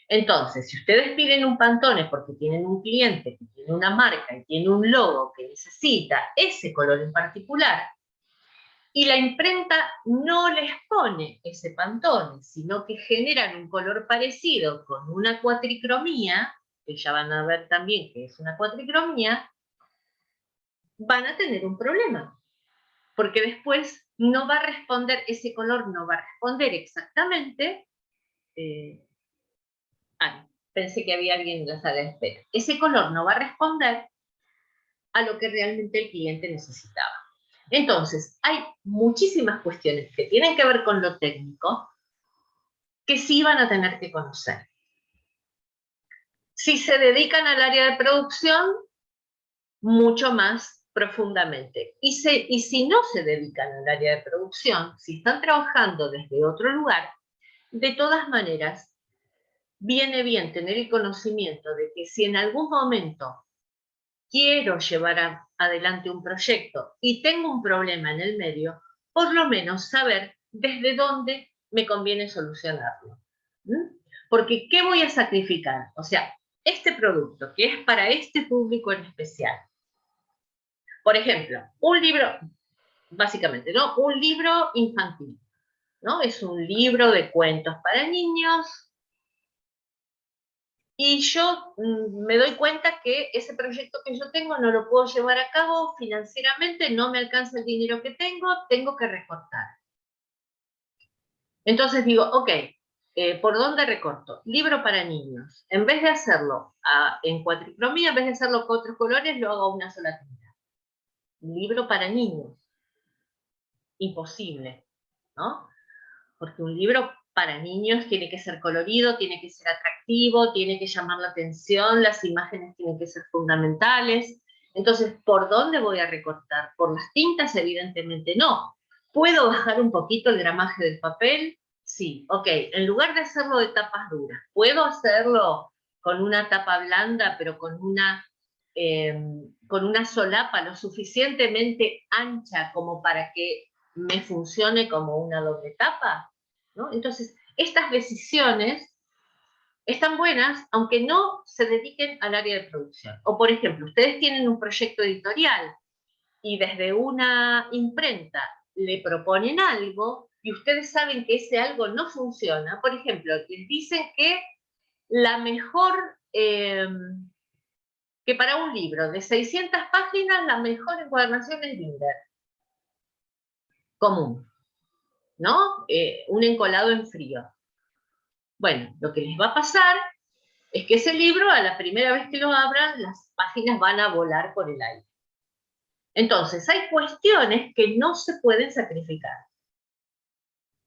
Entonces, si ustedes piden un Pantone porque tienen un cliente que tiene una marca y tiene un logo que necesita ese color en particular, y la imprenta no les pone ese Pantone, sino que generan un color parecido con una cuatricromía, que ya van a ver también que es una cuatricromía, van a tener un problema, porque después no va a responder, ese color no va a responder exactamente. Pensé que había alguien en la sala de espera. Ese color no va a responder a lo que realmente el cliente necesitaba. Entonces, hay muchísimas cuestiones que tienen que ver con lo técnico que sí van a tener que conocer. Si se dedican al área de producción, mucho más profundamente. Y si no se dedican al área de producción, si están trabajando desde otro lugar, de todas maneras, viene bien tener el conocimiento de que si en algún momento quiero llevar adelante un proyecto y tengo un problema en el medio, por lo menos saber desde dónde me conviene solucionarlo. Porque, ¿qué voy a sacrificar? O sea, este producto que es para este público en especial. Por ejemplo, un libro, básicamente, ¿no? Un libro infantil, ¿no? Es un libro de cuentos para niños. Y yo me doy cuenta que ese proyecto que yo tengo no lo puedo llevar a cabo financieramente, no me alcanza el dinero que tengo que recortar. Entonces digo, ok, ¿por dónde recorto? Libro para niños. En vez de hacerlo en cuatricromía, en vez de hacerlo con otros colores, lo hago a una sola tinta. Libro para niños. Imposible, ¿no? Porque un libro para niños tiene que ser colorido, tiene que ser atractivo, tiene que llamar la atención, las imágenes tienen que ser fundamentales. Entonces, ¿por dónde voy a recortar? ¿Por las tintas? Evidentemente no. ¿Puedo bajar un poquito el gramaje del papel? Sí, ok. En lugar de hacerlo de tapas duras, ¿puedo hacerlo con una tapa blanda, pero con una solapa lo suficientemente ancha como para que me funcione como una doble tapa? ¿No? Entonces, estas decisiones están buenas, aunque no se dediquen al área de producción. O, por ejemplo, ustedes tienen un proyecto editorial y desde una imprenta le proponen algo y ustedes saben que ese algo no funciona. Por ejemplo, les dicen que la mejor, que para un libro de 600 páginas, la mejor encuadernación es Binder. Común, ¿no? Un encolado en frío. Bueno, lo que les va a pasar es que ese libro, a la primera vez que lo abran, las páginas van a volar por el aire. Entonces, hay cuestiones que no se pueden sacrificar.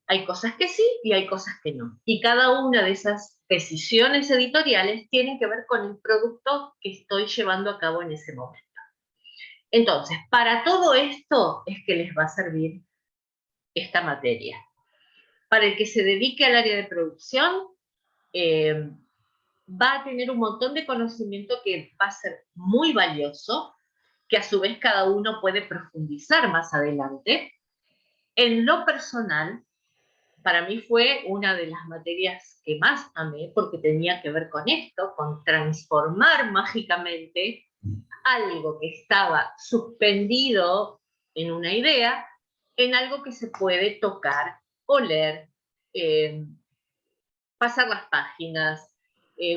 Hay cosas que sí y hay cosas que no. Y cada una de esas decisiones editoriales tienen que ver con el producto que estoy llevando a cabo en ese momento. Entonces, para todo esto es que les va a servir esta materia. Para el que se dedique al área de producción, va a tener un montón de conocimiento que va a ser muy valioso, que a su vez cada uno puede profundizar más adelante. En lo personal, para mí fue una de las materias que más amé, porque tenía que ver con esto, con transformar mágicamente algo que estaba suspendido en una idea, en algo que se puede tocar, oler, pasar las páginas,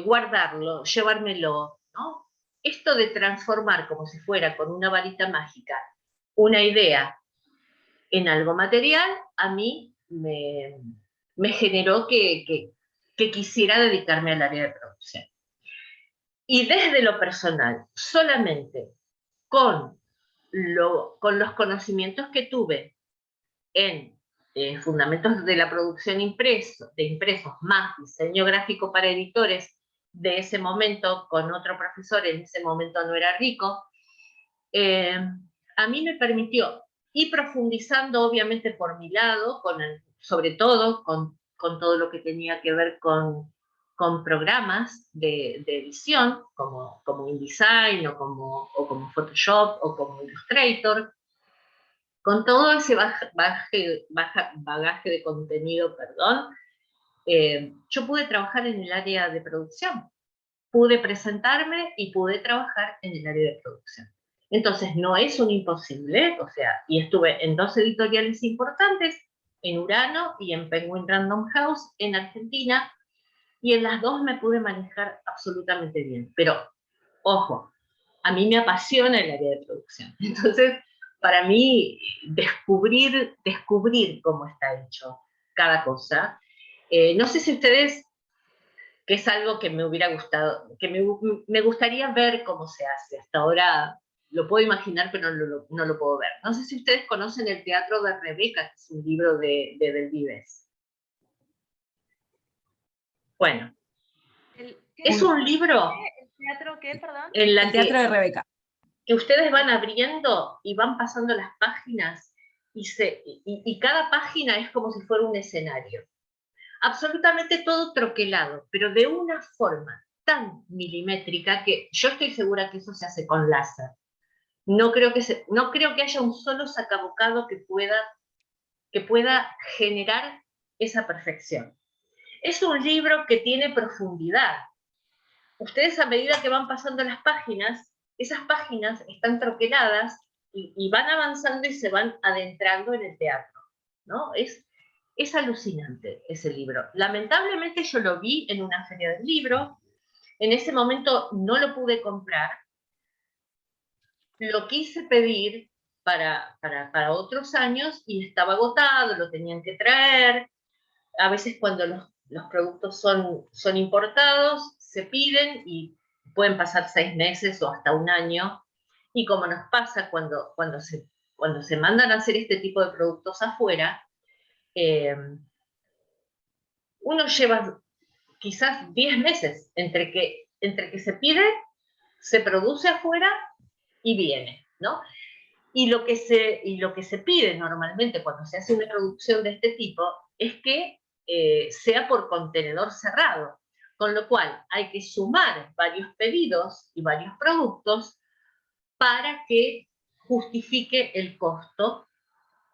guardarlo, llevármelo, ¿no? Esto de transformar como si fuera con una varita mágica una idea en algo material, a mí me generó que quisiera dedicarme al área de producción. Y desde lo personal, solamente con los conocimientos que tuve en fundamentos de la producción de impresos, más diseño gráfico para editores, de ese momento, con otro profesor, en ese momento no era rico, a mí me permitió ir profundizando, obviamente por mi lado, sobre todo con todo lo que tenía que ver con programas de edición, como InDesign, o como Photoshop, o como Illustrator, con todo ese bagaje de contenido, yo pude trabajar en el área de producción. Pude presentarme y pude trabajar en el área de producción. Entonces, no es un imposible, o sea, y estuve en 2 editoriales importantes, en Urano y en Penguin Random House, en Argentina, y en las 2 me pude manejar absolutamente bien. Pero, ojo, a mí me apasiona el área de producción. Entonces, para mí, descubrir cómo está hecho cada cosa. No sé si ustedes, que es algo que me hubiera gustado, que me gustaría ver cómo se hace. Hasta ahora lo puedo imaginar, pero no lo puedo ver. No sé si ustedes conocen El Teatro de Rebeca, que es un libro de Delvives. Bueno, es un libro... ¿El teatro qué, perdón? El Teatro de Rebeca. Que ustedes van abriendo y van pasando las páginas, y cada página es como si fuera un escenario. Absolutamente todo troquelado, pero de una forma tan milimétrica que yo estoy segura que eso se hace con láser. No creo que haya un solo sacabocado que pueda generar esa perfección. Es un libro que tiene profundidad. Ustedes, a medida que van pasando las páginas, esas páginas están troqueladas y van avanzando y se van adentrando en el teatro, ¿no? Es alucinante ese libro. Lamentablemente yo lo vi en una feria del libro, en ese momento no lo pude comprar, lo quise pedir para otros años y estaba agotado, lo tenían que traer. A veces cuando los productos son importados, se piden y pueden pasar 6 meses o hasta 1 año. Y como nos pasa cuando se mandan a hacer este tipo de productos afuera, uno lleva quizás 10 meses entre que se pide, se produce afuera y viene, ¿no? Y lo que se pide normalmente cuando se hace una producción de este tipo es que sea por contenedor cerrado, con lo cual hay que sumar varios pedidos y varios productos para que justifique el costo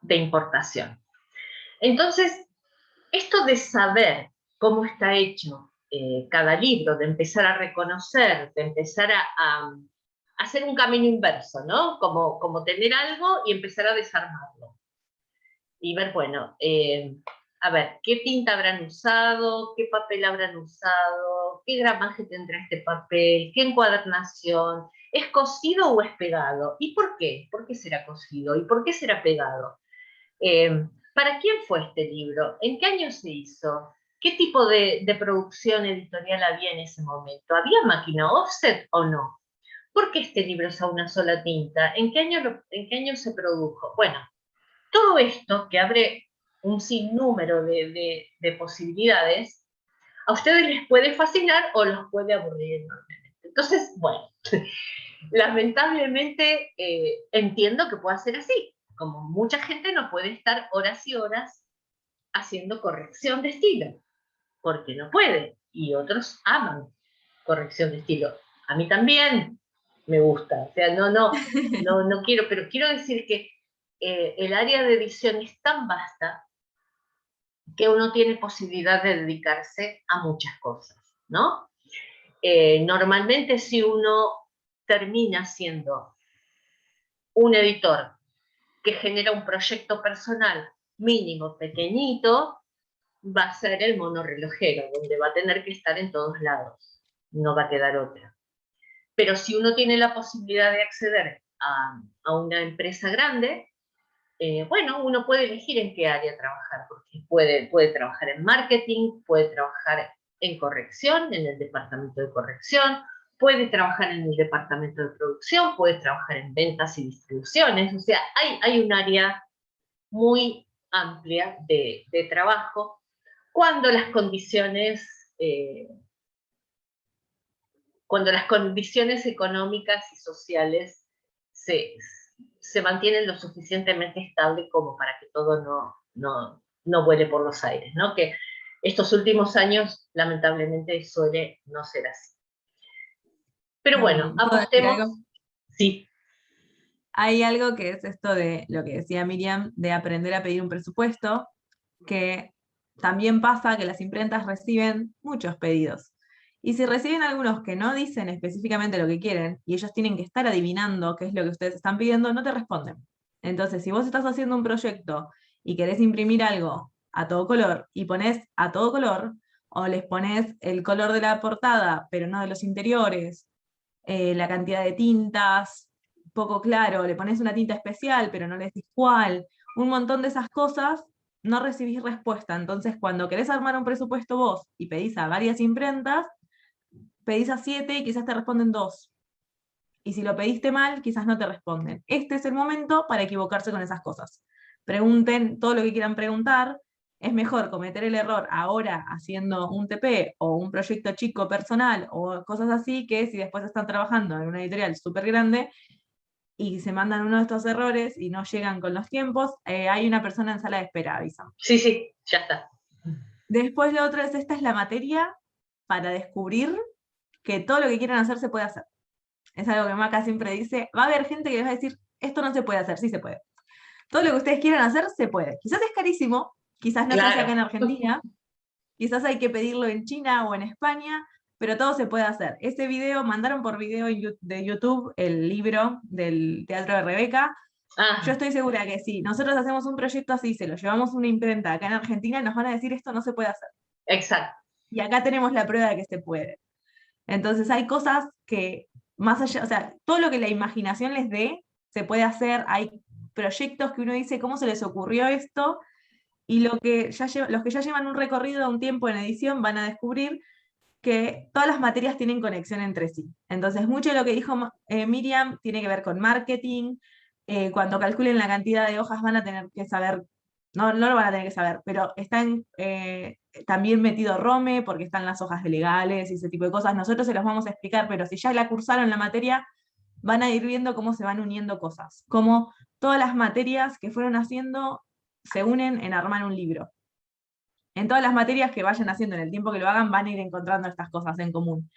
de importación. Entonces, esto de saber cómo está hecho cada libro, de empezar a reconocer, de empezar a hacer un camino inverso, ¿no? Como tener algo y empezar a desarmarlo. Y ver, bueno, a ver, ¿qué tinta habrán usado? ¿Qué papel habrán usado? ¿Qué gramaje tendrá este papel? ¿Qué encuadernación? ¿Es cosido o es pegado? ¿Y por qué? ¿Por qué será cosido? ¿Y por qué será pegado? ¿Para quién fue este libro? ¿En qué año se hizo? ¿Qué tipo de producción editorial había en ese momento? ¿Había máquina offset o no? ¿Por qué este libro es a una sola tinta? ¿En qué año se produjo? Bueno, todo esto que abre un sinnúmero de posibilidades, a ustedes les puede fascinar o los puede aburrir enormemente. Entonces, bueno, lamentablemente entiendo que pueda ser así. Como mucha gente no puede estar horas y horas haciendo corrección de estilo, porque no puede, y otros aman corrección de estilo. A mí también me gusta, o sea, no quiero, pero quiero decir que el área de edición es tan vasta que uno tiene posibilidad de dedicarse a muchas cosas, ¿no? Normalmente si uno termina siendo un editor que genera un proyecto personal mínimo, pequeñito, va a ser el monorrelojero, donde va a tener que estar en todos lados, no va a quedar otra. Pero si uno tiene la posibilidad de acceder a una empresa grande, bueno, uno puede elegir en qué área trabajar, porque puede trabajar en marketing, puede trabajar en corrección, en el departamento de corrección, puede trabajar en el departamento de producción, puede trabajar en ventas y distribuciones, o sea, hay un área muy amplia de trabajo cuando las condiciones económicas y sociales se mantienen lo suficientemente estables como para que todo no vuele por los aires, ¿no? Que estos últimos años, lamentablemente, suele no ser así. Pero bueno, ¿puedo decir algo? apostemos. Sí. Hay algo que es esto de lo que decía Miriam, de aprender a pedir un presupuesto, que también pasa que las imprentas reciben muchos pedidos. Y si reciben algunos que no dicen específicamente lo que quieren, y ellos tienen que estar adivinando qué es lo que ustedes están pidiendo, no te responden. Entonces, si vos estás haciendo un proyecto y querés imprimir algo a todo color, y pones a todo color, o les pones el color de la portada, pero no de los interiores, la cantidad de tintas, poco claro, le pones una tinta especial, pero no le decís cuál, un montón de esas cosas, no recibís respuesta. Entonces, cuando querés armar un presupuesto vos y pedís a varias imprentas, pedís a 7 y quizás te responden 2. Y si lo pediste mal, quizás no te responden. Este es el momento para equivocarse con esas cosas. Pregunten todo lo que quieran preguntar. Es mejor cometer el error ahora haciendo un TP o un proyecto chico personal o cosas así, que si después están trabajando en una editorial súper grande y se mandan uno de estos errores y no llegan con los tiempos, hay una persona en sala de espera, avisan. Sí, ya está. Después lo otro es, esta es la materia para descubrir que todo lo que quieran hacer se puede hacer. Es algo que Maca siempre dice, va a haber gente que les va a decir, esto no se puede hacer, sí se puede. Todo lo que ustedes quieran hacer, se puede. Quizás es carísimo, quizás no se hace acá en Argentina, quizás hay que pedirlo en China o en España, pero todo se puede hacer. Ese video, mandaron por video de YouTube el libro del Teatro de Rebeca. Yo estoy segura que si nosotros hacemos un proyecto así, se lo llevamos a una imprenta acá en Argentina, nos van a decir esto no se puede hacer. Exacto. Y acá tenemos la prueba de que se puede. Entonces hay cosas que, más allá, o sea, todo lo que la imaginación les dé, se puede hacer. Hay proyectos que uno dice, ¿cómo se les ocurrió esto? Y los que ya llevan un recorrido de un tiempo en edición van a descubrir que todas las materias tienen conexión entre sí. Entonces, mucho de lo que dijo Miriam tiene que ver con marketing. Cuando calculen la cantidad de hojas van a tener que saber, no lo van a tener que saber, pero están también metido Rome, porque están las hojas de legales y ese tipo de cosas. Nosotros se los vamos a explicar, pero si ya la cursaron la materia, van a ir viendo cómo se van uniendo cosas, cómo todas las materias que fueron haciendo se unen en armar un libro. En todas las materias que vayan haciendo en el tiempo que lo hagan, van a ir encontrando estas cosas en común.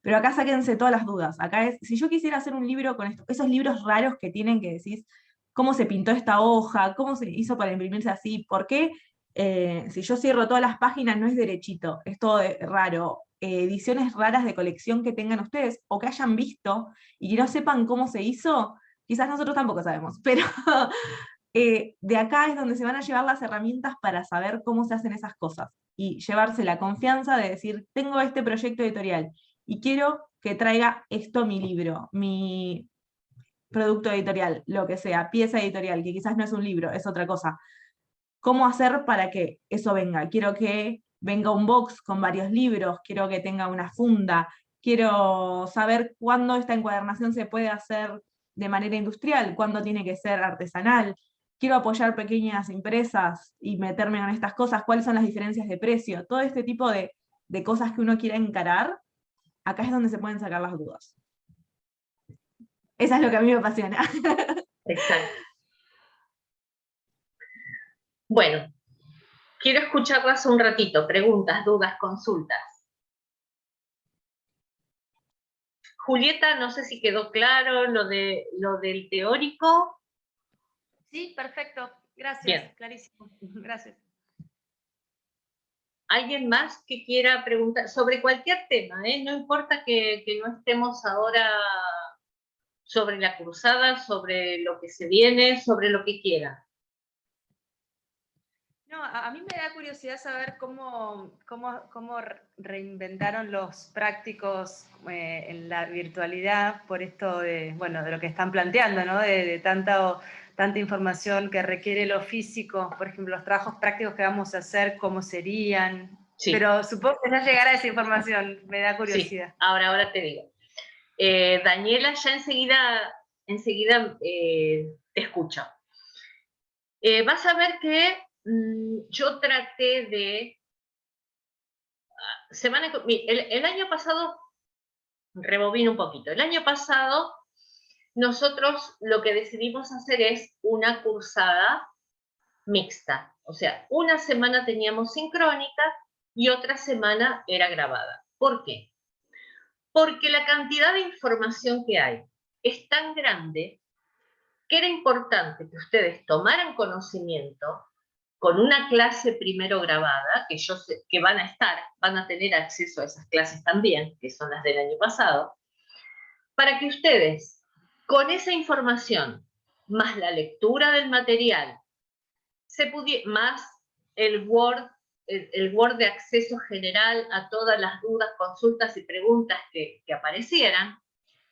Pero acá sáquense todas las dudas. Acá es, si yo quisiera hacer un libro con esos libros raros que tienen que decir cómo se pintó esta hoja, cómo se hizo para imprimirse así, por qué si yo cierro todas las páginas no es derechito, es todo raro. Ediciones raras de colección que tengan ustedes o que hayan visto y que no sepan cómo se hizo, quizás nosotros tampoco sabemos, pero de acá es donde se van a llevar las herramientas para saber cómo se hacen esas cosas y llevarse la confianza de decir, tengo este proyecto editorial y quiero que traiga esto a mi libro, mi producto editorial, lo que sea, pieza editorial, que quizás no es un libro, es otra cosa. ¿Cómo hacer para que eso venga? Quiero que venga un box con varios libros, quiero que tenga una funda, quiero saber cuándo esta encuadernación se puede hacer de manera industrial, cuándo tiene que ser artesanal. Quiero apoyar pequeñas empresas y meterme en estas cosas, cuáles son las diferencias de precio, todo este tipo de cosas que uno quiera encarar, acá es donde se pueden sacar las dudas. Eso es lo que a mí me apasiona. Exacto. Bueno, quiero escucharlas un ratito. Preguntas, dudas, consultas. Julieta, no sé si quedó claro lo del teórico. Sí, perfecto. Gracias, Bien. clarísimo. Gracias. ¿Alguien más que quiera preguntar sobre cualquier tema? No importa que no estemos ahora sobre la cruzada, sobre lo que se viene, sobre lo que quiera. No, a mí me da curiosidad saber cómo reinventaron los prácticos en la virtualidad por esto de lo que están planteando, ¿no? De tanta información que requiere lo físico, por ejemplo, los trabajos prácticos que vamos a hacer, cómo serían. Sí. Pero supongo que no llegará a esa información, me da curiosidad. Sí, ahora te digo. Daniela, ya enseguida te escucho. Vas a ver que yo traté de... el año pasado, rebobino un poquito, el año pasado nosotros lo que decidimos hacer es una cursada mixta. O sea, una semana teníamos sincrónica y otra semana era grabada. ¿Por qué? Porque la cantidad de información que hay es tan grande que era importante que ustedes tomaran conocimiento con una clase primero grabada, que yo sé que van a tener acceso a esas clases también, que son las del año pasado, para que ustedes, con esa información, más la lectura del material, más el Word de acceso general a todas las dudas, consultas y preguntas que aparecieran,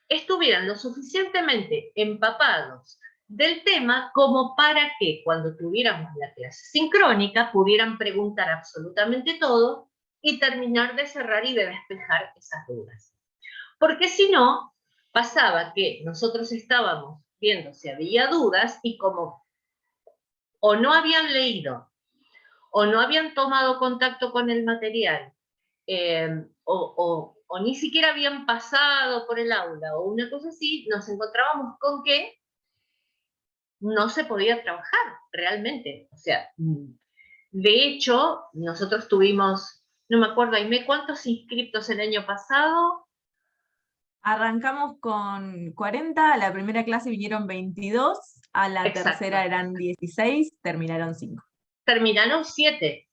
estuvieran lo suficientemente empapados del tema como para que cuando tuviéramos la clase sincrónica pudieran preguntar absolutamente todo y terminar de cerrar y de despejar esas dudas. Porque si no, pasaba que nosotros estábamos viendo si había dudas y como o no habían leído o no habían tomado contacto con el material, o ni siquiera habían pasado por el aula, o una cosa así, nos encontrábamos con que no se podía trabajar realmente. O sea, de hecho, nosotros tuvimos, no me acuerdo, Aimé, ¿cuántos inscriptos el año pasado? Arrancamos con 40, a la primera clase vinieron 22, a la tercera eran 16, terminaron 5. Terminaron 7.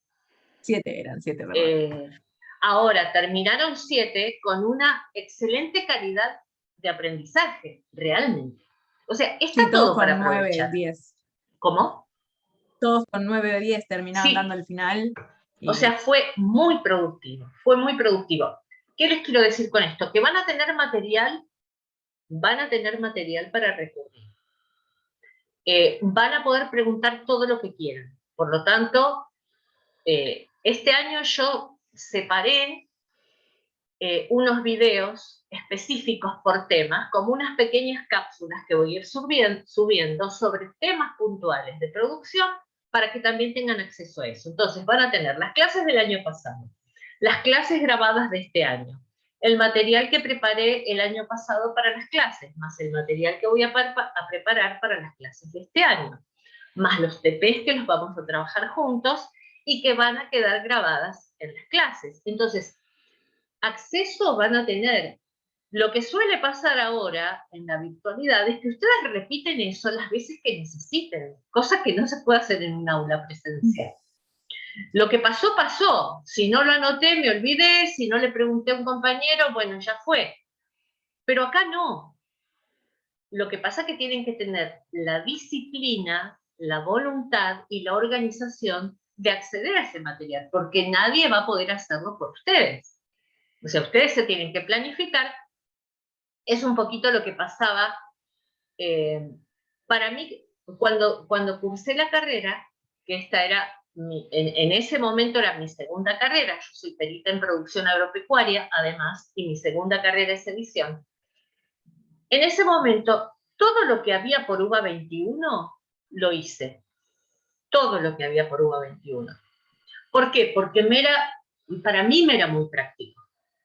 7 eran, 7, perdón. Ahora, terminaron 7 con una excelente calidad de aprendizaje, realmente. O sea, está sí, todo para 9, aprovechar. 10. ¿Cómo? Todos con 9 o 10 terminaban dando al final. O sea, fue muy productivo, ¿Qué les quiero decir con esto? Que van a tener material para recurrir. Van a poder preguntar todo lo que quieran. Por lo tanto, este año yo separé unos videos específicos por temas, como unas pequeñas cápsulas que voy a ir subiendo sobre temas puntuales de producción para que también tengan acceso a eso. Entonces van a tener las clases del año pasado, las clases grabadas de este año, el material que preparé el año pasado para las clases, más el material que voy a preparar para las clases de este año, más los TPs que los vamos a trabajar juntos y que van a quedar grabadas en las clases. Entonces, acceso van a tener. Lo que suele pasar ahora en la virtualidad es que ustedes repiten eso las veces que necesiten, cosa que no se puede hacer en un aula presencial. Lo que pasó, pasó. Si no lo anoté, me olvidé. Si no le pregunté a un compañero, bueno, ya fue. Pero acá no. Lo que pasa es que tienen que tener la disciplina, la voluntad y la organización de acceder a ese material, porque nadie va a poder hacerlo por ustedes. O sea, ustedes se tienen que planificar. Es un poquito lo que pasaba para mí cuando cursé la carrera, que esta era, en ese momento era mi segunda carrera. Yo soy perita en producción agropecuaria, además, y mi segunda carrera es edición. En ese momento, todo lo que había por UBA 21, lo hice. Todo lo que había por UBA 21. ¿Por qué? Porque para mí me era muy práctico.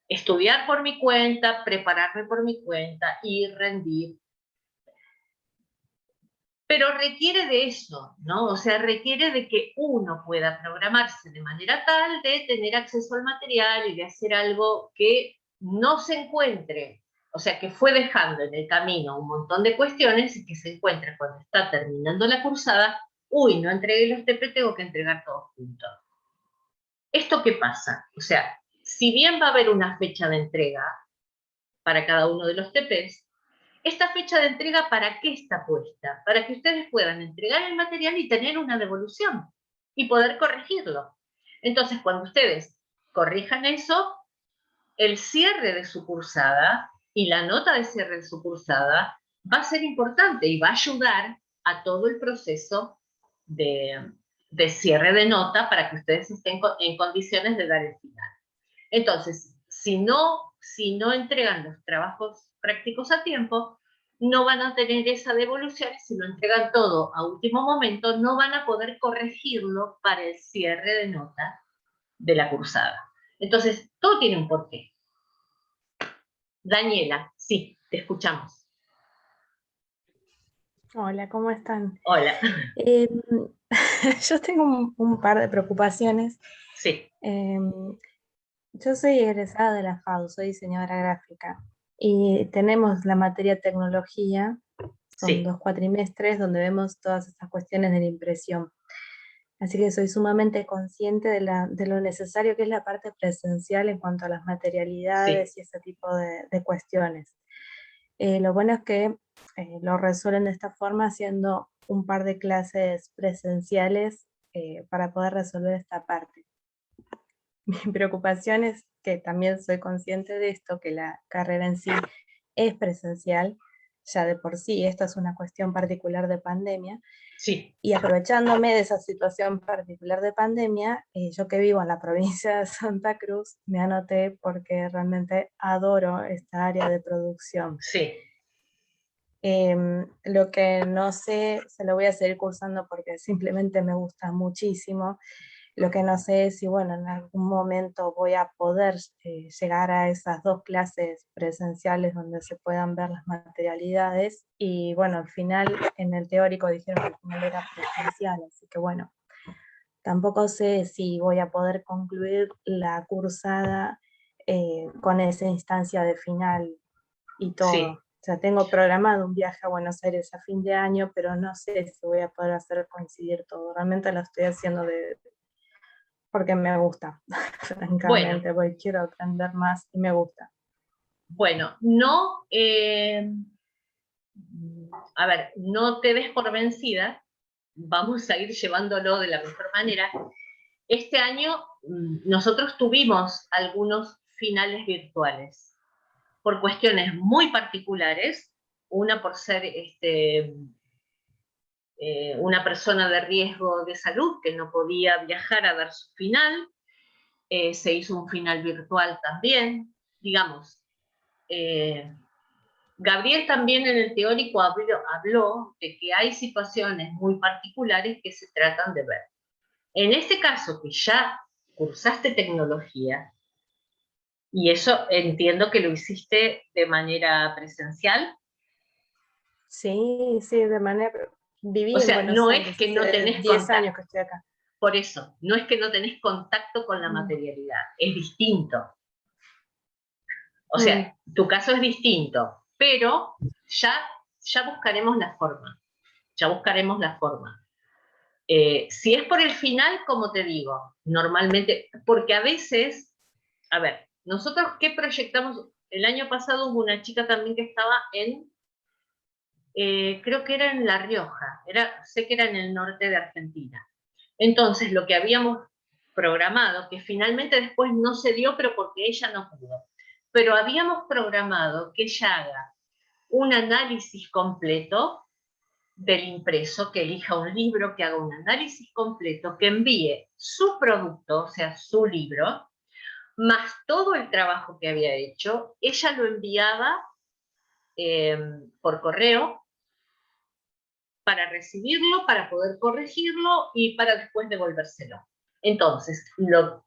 Estudiar por mi cuenta, prepararme por mi cuenta, ir, rendir. Pero requiere de eso, ¿no? O sea, requiere de que uno pueda programarse de manera tal de tener acceso al material y de hacer algo que no se encuentre, o sea, que fue dejando en el camino un montón de cuestiones y que se encuentra cuando está terminando la cursada, uy, no entregué los TP, tengo que entregar todos juntos. ¿Esto qué pasa? O sea, si bien va a haber una fecha de entrega para cada uno de los TPs, esta fecha de entrega, ¿para qué está puesta? Para que ustedes puedan entregar el material y tener una devolución y poder corregirlo. Entonces, cuando ustedes corrijan eso, el cierre de su cursada y la nota de cierre de su cursada va a ser importante y va a ayudar a todo el proceso de cierre de nota para que ustedes estén en condiciones de dar el final. Entonces, si no entregan los trabajos prácticos a tiempo, no van a tener esa devolución, y si lo entregan todo a último momento, no van a poder corregirlo para el cierre de nota de la cursada. Entonces, todo tiene un porqué. Daniela, sí, te escuchamos. Hola, ¿cómo están? Hola. Yo tengo un par de preocupaciones. Sí. Yo soy egresada de la FADU, soy diseñadora gráfica, y tenemos la materia tecnología, son Sí. 2 cuatrimestres donde vemos todas estas cuestiones de la impresión. Así que soy sumamente consciente de lo necesario que es la parte presencial en cuanto a las materialidades, sí, y ese tipo de cuestiones. Lo bueno es que lo resuelven de esta forma haciendo un par de clases presenciales para poder resolver esta parte. Mi preocupación es que también soy consciente de esto, que la carrera en sí es presencial, ya de por sí, esto es una cuestión particular de pandemia. Sí. Y aprovechándome de esa situación particular de pandemia, yo que vivo en la provincia de Santa Cruz, me anoté porque realmente adoro esta área de producción. Sí. Lo que no sé, se lo voy a seguir cursando porque simplemente me gusta muchísimo. Lo que no sé es si, bueno, en algún momento voy a poder llegar a esas 2 clases presenciales donde se puedan ver las materialidades. Y bueno, al final, en el teórico dijeron que al final era presencial, así que bueno, tampoco sé si voy a poder concluir la cursada con esa instancia de final y todo. Sí. O sea, tengo programado un viaje a Buenos Aires a fin de año, pero no sé si voy a poder hacer coincidir todo. Realmente lo estoy haciendo porque me gusta, francamente, porque quiero aprender más y me gusta. Bueno, no, a ver, no te des por vencida, vamos a ir llevándolo de la mejor manera. Este año nosotros tuvimos algunos finales virtuales, por cuestiones muy particulares, una por ser una persona de riesgo de salud que no podía viajar a dar su final, se hizo un final virtual también, digamos. Gabriel también en el teórico habló de que hay situaciones muy particulares que se tratan de ver. En este caso, que ya cursaste tecnología, y eso entiendo que lo hiciste de manera presencial. Sí, de manera... Viví o sea, en Buenos no Aires, es que no tenés 10 años que estoy acá. Por eso, no es que no tenés contacto con la materialidad, es distinto. O sea, tu caso es distinto, pero ya buscaremos la forma. Ya buscaremos la forma. Si es por el final, como te digo, normalmente, porque a veces, a ver, nosotros ¿qué proyectamos? El año pasado hubo una chica también que estaba creo que era en La Rioja, sé que era en el norte de Argentina. Entonces, lo que habíamos programado, que finalmente después no se dio, pero porque ella no pudo, pero habíamos programado que ella haga un análisis completo del impreso, que elija un libro, que haga un análisis completo, que envíe su producto, o sea, su libro, más todo el trabajo que había hecho. Ella lo enviaba por correo para recibirlo, para poder corregirlo y para después devolvérselo. Entonces,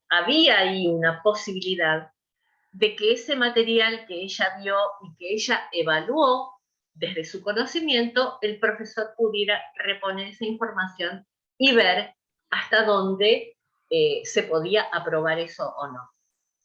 había ahí una posibilidad de que ese material que ella vio y que ella evaluó desde su conocimiento, el profesor pudiera reponer esa información y ver hasta dónde se podía aprobar eso o no.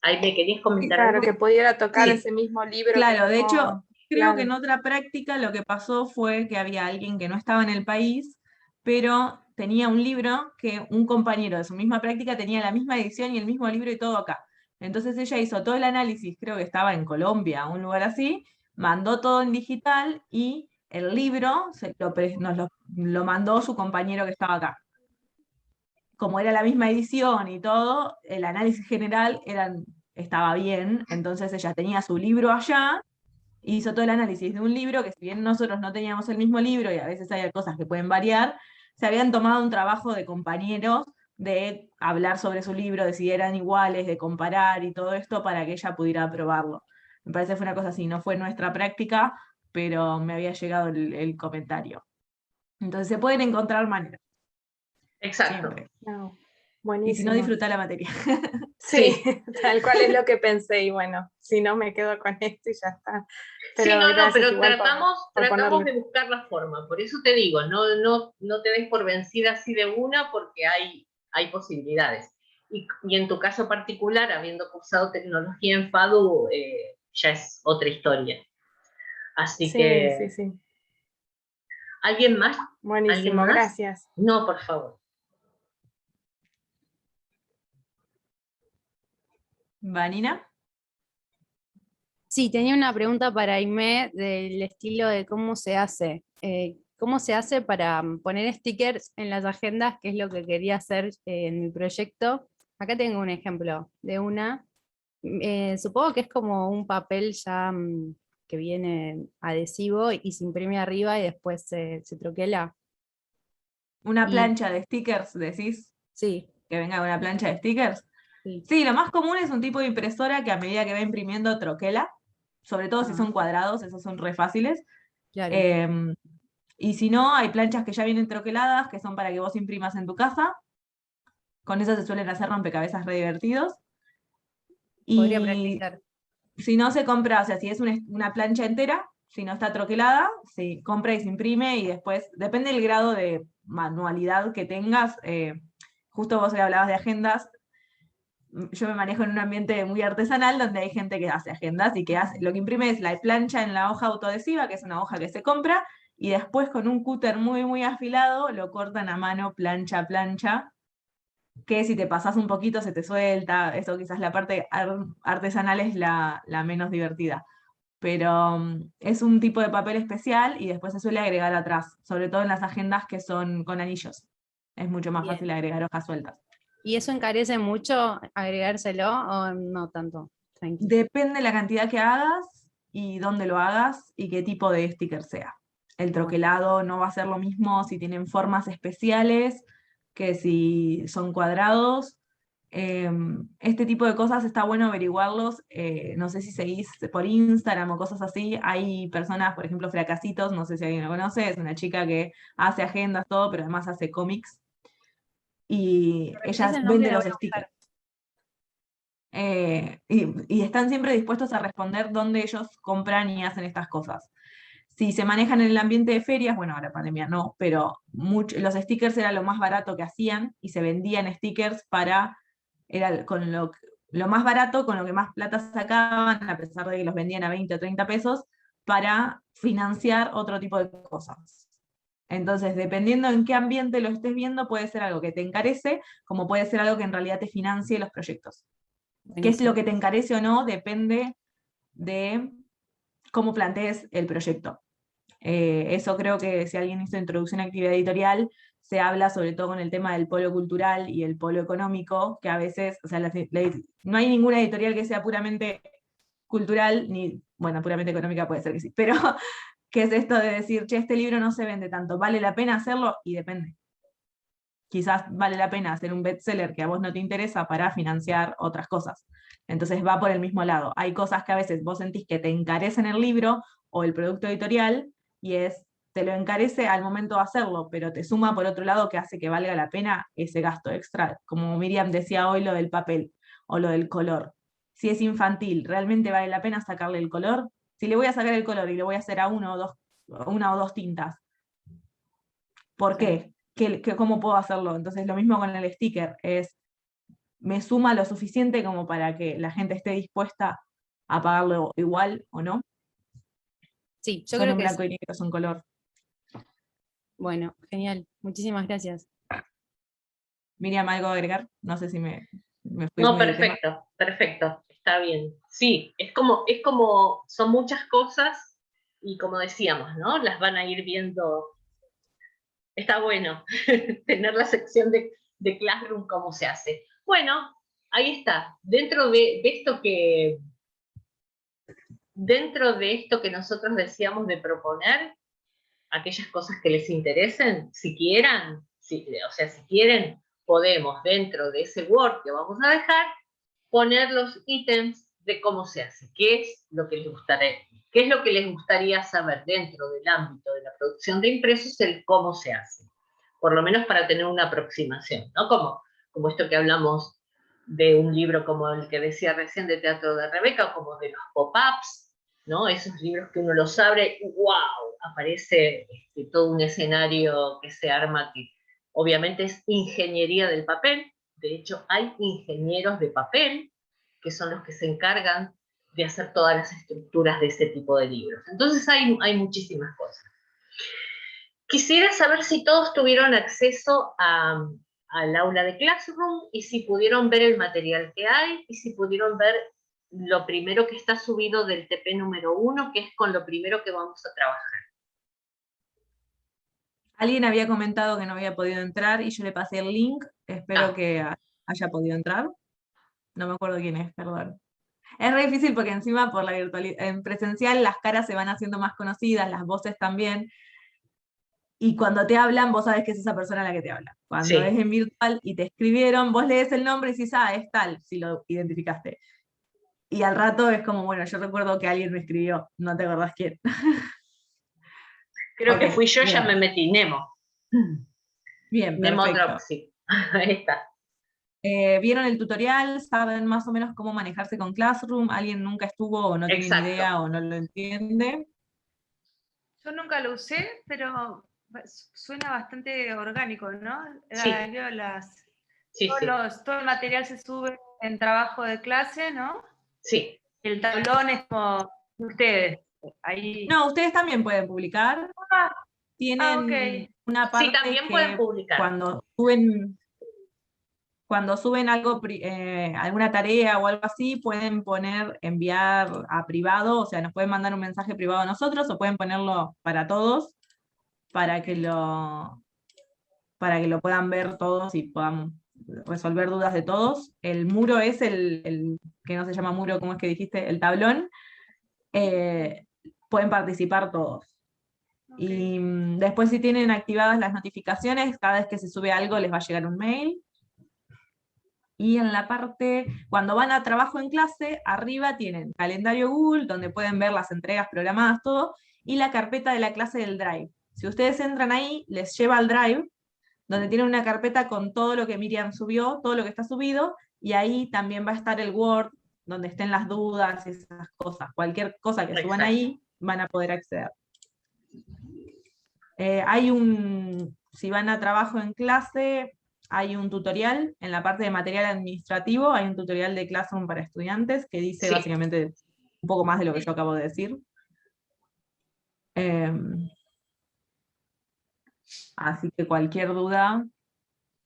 Ahí me querías comentar claro, algo. Que pudiera tocar Sí. ese mismo libro. Claro, de hecho, creo claro, que en otra práctica lo que pasó fue que había alguien que no estaba en el país, pero tenía un libro que un compañero de su misma práctica tenía la misma edición y el mismo libro y todo acá. Entonces ella hizo todo el análisis, creo que estaba en Colombia, un lugar así, mandó todo en digital y el libro nos lo mandó su compañero que estaba acá. Como era la misma edición y todo, el análisis general estaba bien, entonces ella tenía su libro allá hizo todo el análisis de un libro, que si bien nosotros no teníamos el mismo libro, y a veces hay cosas que pueden variar, se habían tomado un trabajo de compañeros de hablar sobre su libro, de si eran iguales, de comparar y todo esto para que ella pudiera aprobarlo. Me parece que fue una cosa así, no fue nuestra práctica, pero me había llegado el comentario. Entonces se pueden encontrar maneras. Exacto. Siempre. No, Y si buenísimo. no, disfruta la materia. Sí, tal cual es lo que pensé, y bueno, si no me quedo con esto y ya está. Pero Sí, no, gracias pero igual tratamos ponerle. de buscar la forma. Por eso te digo, no te des por vencida así de una, porque hay posibilidades. Y en tu caso particular, habiendo cursado tecnología en FADU, ya es otra historia. Así Sí, que, sí, sí. ¿alguien más? ¿Alguien Buenísimo, más? gracias. No, por favor. ¿Vanina? Sí, tenía una pregunta para Aimé del estilo de cómo se hace. ¿Cómo se hace para poner stickers en las agendas? Que es lo que quería hacer en mi proyecto. Acá tengo un ejemplo de una. Supongo que es como un papel ya que viene adhesivo y se imprime arriba y después se troquela. Una Y plancha de stickers, decís, sí, que venga con una plancha de stickers. sí, Sí, lo más común es un tipo de impresora que a medida que va imprimiendo troquela, sobre todo si ah, son cuadrados, esos son re fáciles. claro. Em, y si no, hay planchas que ya vienen troqueladas, que son para que vos imprimas en tu casa. Con eso se suelen hacer rompecabezas re divertidos. Podría Y practicar. si no se compra, o sea, si es una plancha entera, si no está troquelada, se compra y se imprime y después, depende del grado de manualidad que tengas. Justo vos le hablabas de agendas, yo me manejo en un ambiente muy artesanal donde hay gente que hace agendas y que lo que imprime es la plancha en la hoja autoadhesiva, que es una hoja que se compra, y después con un cúter muy, muy afilado lo cortan a mano plancha a plancha, que si te pasas un poquito se te suelta, eso quizás la parte artesanal es la menos divertida. Pero es un tipo de papel especial y después se suele agregar atrás, sobre todo en las agendas que son con anillos. Es mucho más Bien. fácil agregar hojas sueltas. ¿Y eso encarece mucho agregárselo o no tanto? Tranqui. Depende la cantidad que hagas y dónde lo hagas y qué tipo de sticker sea. El Bueno, troquelado no va a ser lo mismo si tienen formas especiales que si son cuadrados. Este tipo de cosas está bueno averiguarlos. No sé si seguís por Instagram o cosas así. Hay personas, por ejemplo, Fracasitos, no sé si alguien lo conoce, es una chica que hace agendas, todo, pero además hace cómics. Y ¿es ella el nombre? vende Lo los voy a stickers. buscar. Y están siempre dispuestos a responder dónde ellos compran y hacen estas cosas. Si se manejan en el ambiente de ferias, bueno, ahora pandemia no, pero los stickers era lo más barato que hacían y se vendían stickers era con lo más barato, con lo que más plata sacaban, a pesar de que los vendían a 20 o 30 pesos, para financiar otro tipo de cosas. Entonces, dependiendo en qué ambiente lo estés viendo, puede ser algo que te encarece, como puede ser algo que en realidad te financie los proyectos. ¿Qué es lo Buenísimo. que te encarece o no? Depende de cómo plantees el proyecto. Eso creo que si alguien hizo introducción a actividad editorial, se habla sobre todo con el tema del polo cultural y el polo económico, que a veces, o sea, no hay ninguna editorial que sea puramente cultural, ni, bueno, puramente económica puede ser que sí, pero ¿qué es esto de decir, che, este libro no se vende tanto, ¿vale la pena hacerlo? Y depende. Quizás vale la pena hacer un bestseller que a vos no te interesa para financiar otras cosas. Entonces va por el mismo lado. Hay cosas que a veces vos sentís que te encarecen el libro o el producto editorial y te lo encarece al momento de hacerlo, pero te suma por otro lado que hace que valga la pena ese gasto extra. Como Miriam decía hoy, lo del papel o lo del color. Si es infantil, ¿realmente vale la pena sacarle el color? Si le voy a sacar el color y lo voy a hacer a una o dos tintas, ¿por Claro. qué? ¿Cómo puedo hacerlo? Entonces lo mismo con el sticker, me suma lo suficiente como para que la gente esté dispuesta a pagarlo igual o no. Sí, yo Son creo en que blanco sí. y negro, son color. Bueno, genial. Muchísimas gracias. Miriam, ¿algo a agregar? No sé si me fui No, muy de tema. perfecto, perfecto, está bien. Sí, es como, son muchas cosas y como decíamos, ¿no? Las van a ir viendo. Está bueno tener la sección de Classroom, cómo se hace. Bueno, ahí está. Dentro de esto dentro de esto que nosotros decíamos de proponer, aquellas cosas que les interesen, si quieren, podemos dentro de ese Word que vamos a dejar, poner los ítems de cómo se hace, qué es lo que les gustaría saber dentro del ámbito de la producción de impresos, el cómo se hace, por lo menos para tener una aproximación, ¿no? Como esto que hablamos de un libro como el que decía recién de Teatro de Rebeca, o como de los pop-ups, ¿no? Esos libros que uno los abre y ¡wow! Aparece todo un escenario que se arma, que obviamente es ingeniería del papel. De hecho, hay ingenieros de papel que son los que se encargan de hacer todas las estructuras de ese tipo de libros. Entonces hay muchísimas cosas. Quisiera saber si todos tuvieron acceso al aula de Classroom y si pudieron ver el material que hay y si pudieron ver lo primero que está subido del TP número 1, que es con lo primero que vamos a trabajar. Alguien había comentado que no había podido entrar y yo le pasé el link, espero que haya podido entrar. No me acuerdo quién es, perdón. Es re difícil porque encima por la virtualidad, en presencial las caras se van haciendo más conocidas, las voces también, y cuando te hablan vos sabés que es esa persona la que te habla. Cuando es en virtual y te escribieron, vos lees el nombre y decís, es tal, si lo identificaste. Y al rato es como, bueno, yo recuerdo que alguien me escribió, no te acordás quién. Creo que fui yo, bien. Ya me metí, Nemo. Bien, Nemo perfecto. Dropsy. Ahí está. ¿Vieron el tutorial? ¿Saben más o menos cómo manejarse con Classroom? ¿Alguien nunca estuvo o no tiene ni idea o no lo entiende? Yo nunca lo usé, pero suena bastante orgánico, ¿no? Sí. Todo el material se sube en trabajo de clase, ¿no? Sí. El tablón es como ustedes. Ahí. No, ustedes también pueden publicar. Tienen una parte sí, también que pueden publicar. Cuando suben algo, alguna tarea o algo así, pueden enviar a privado, o sea, nos pueden mandar un mensaje privado a nosotros o pueden ponerlo para todos, para que lo puedan ver todos y podamos resolver dudas de todos. El muro es el que no se llama muro, ¿cómo es que dijiste? El tablón. Pueden participar todos. Y después si tienen activadas las notificaciones, cada vez que se sube algo les va a llegar un mail. Y en la parte, cuando van a trabajo en clase, arriba tienen calendario Google, donde pueden ver las entregas programadas, todo, y la carpeta de la clase del Drive. Si ustedes entran ahí, les lleva al Drive, donde tienen una carpeta con todo lo que Miriam subió, todo lo que está subido, y ahí también va a estar el Word, donde estén las dudas y esas cosas. Cualquier cosa que suban ahí, van a poder acceder. Si van a trabajo en clase, hay un tutorial, en la parte de material administrativo, hay un tutorial de Classroom para estudiantes, que dice básicamente un poco más de lo que yo acabo de decir. Así que cualquier duda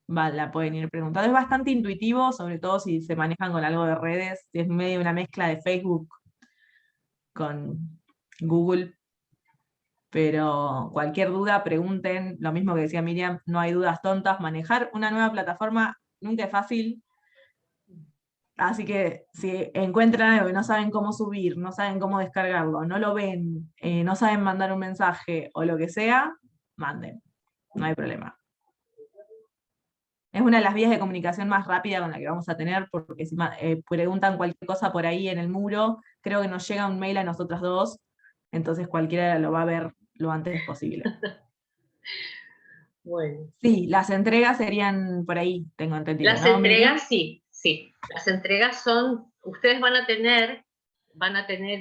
la pueden ir preguntando. Es bastante intuitivo, sobre todo si se manejan con algo de redes, es medio una mezcla de Facebook con Google, pero cualquier duda pregunten, lo mismo que decía Miriam, no hay dudas tontas, manejar una nueva plataforma nunca es fácil, así que si encuentran algo y no saben cómo subir, no saben cómo descargarlo, no lo ven, no saben mandar un mensaje o lo que sea, manden, no hay problema. Es una de las vías de comunicación más rápida con la que vamos a tener, porque si preguntan cualquier cosa por ahí en el muro, creo que nos llega un mail a nosotras dos, entonces cualquiera lo va a ver lo antes posible. Bueno. Sí, las entregas serían por ahí, tengo entendido. Las entregas, sí. Las entregas son, ustedes van a tener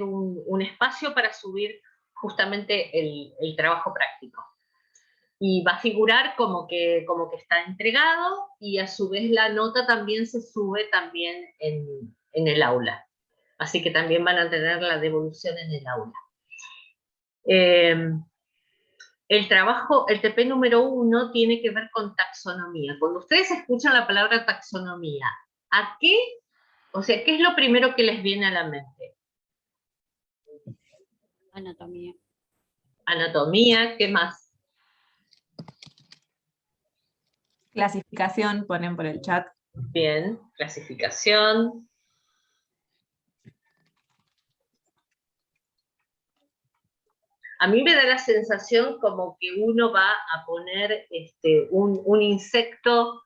un espacio para subir justamente el trabajo práctico. Y va a figurar como que está entregado, y a su vez la nota también se sube también en el aula. Así que también van a tener la devolución en el aula. El TP número 1 tiene que ver con taxonomía. Cuando ustedes escuchan la palabra taxonomía, ¿qué es lo primero que les viene a la mente? Anatomía. Anatomía, ¿qué más? Clasificación, ponen por el chat. Bien, clasificación. A mí me da la sensación como que uno va a poner un insecto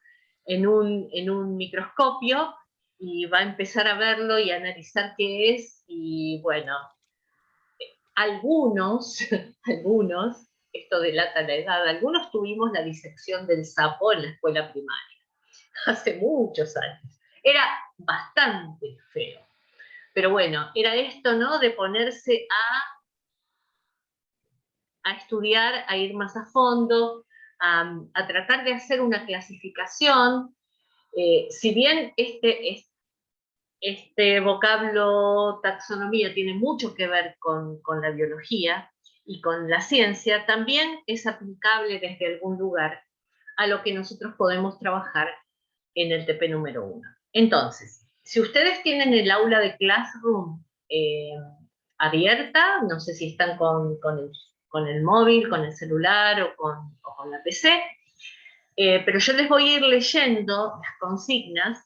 en un microscopio y va a empezar a verlo y a analizar qué es, y bueno, algunos, esto delata la edad, algunos tuvimos la disección del sapo en la escuela primaria, hace muchos años. Era bastante feo. Pero bueno, era esto, ¿no? De ponerse a estudiar, a ir más a fondo, a tratar de hacer una clasificación. Si bien este vocablo taxonomía tiene mucho que ver con la biología y con la ciencia, también es aplicable desde algún lugar a lo que nosotros podemos trabajar en el TP número 1. Entonces, si ustedes tienen el aula de Classroom abierta, no sé si están con el móvil, con el celular o con la PC, pero yo les voy a ir leyendo las consignas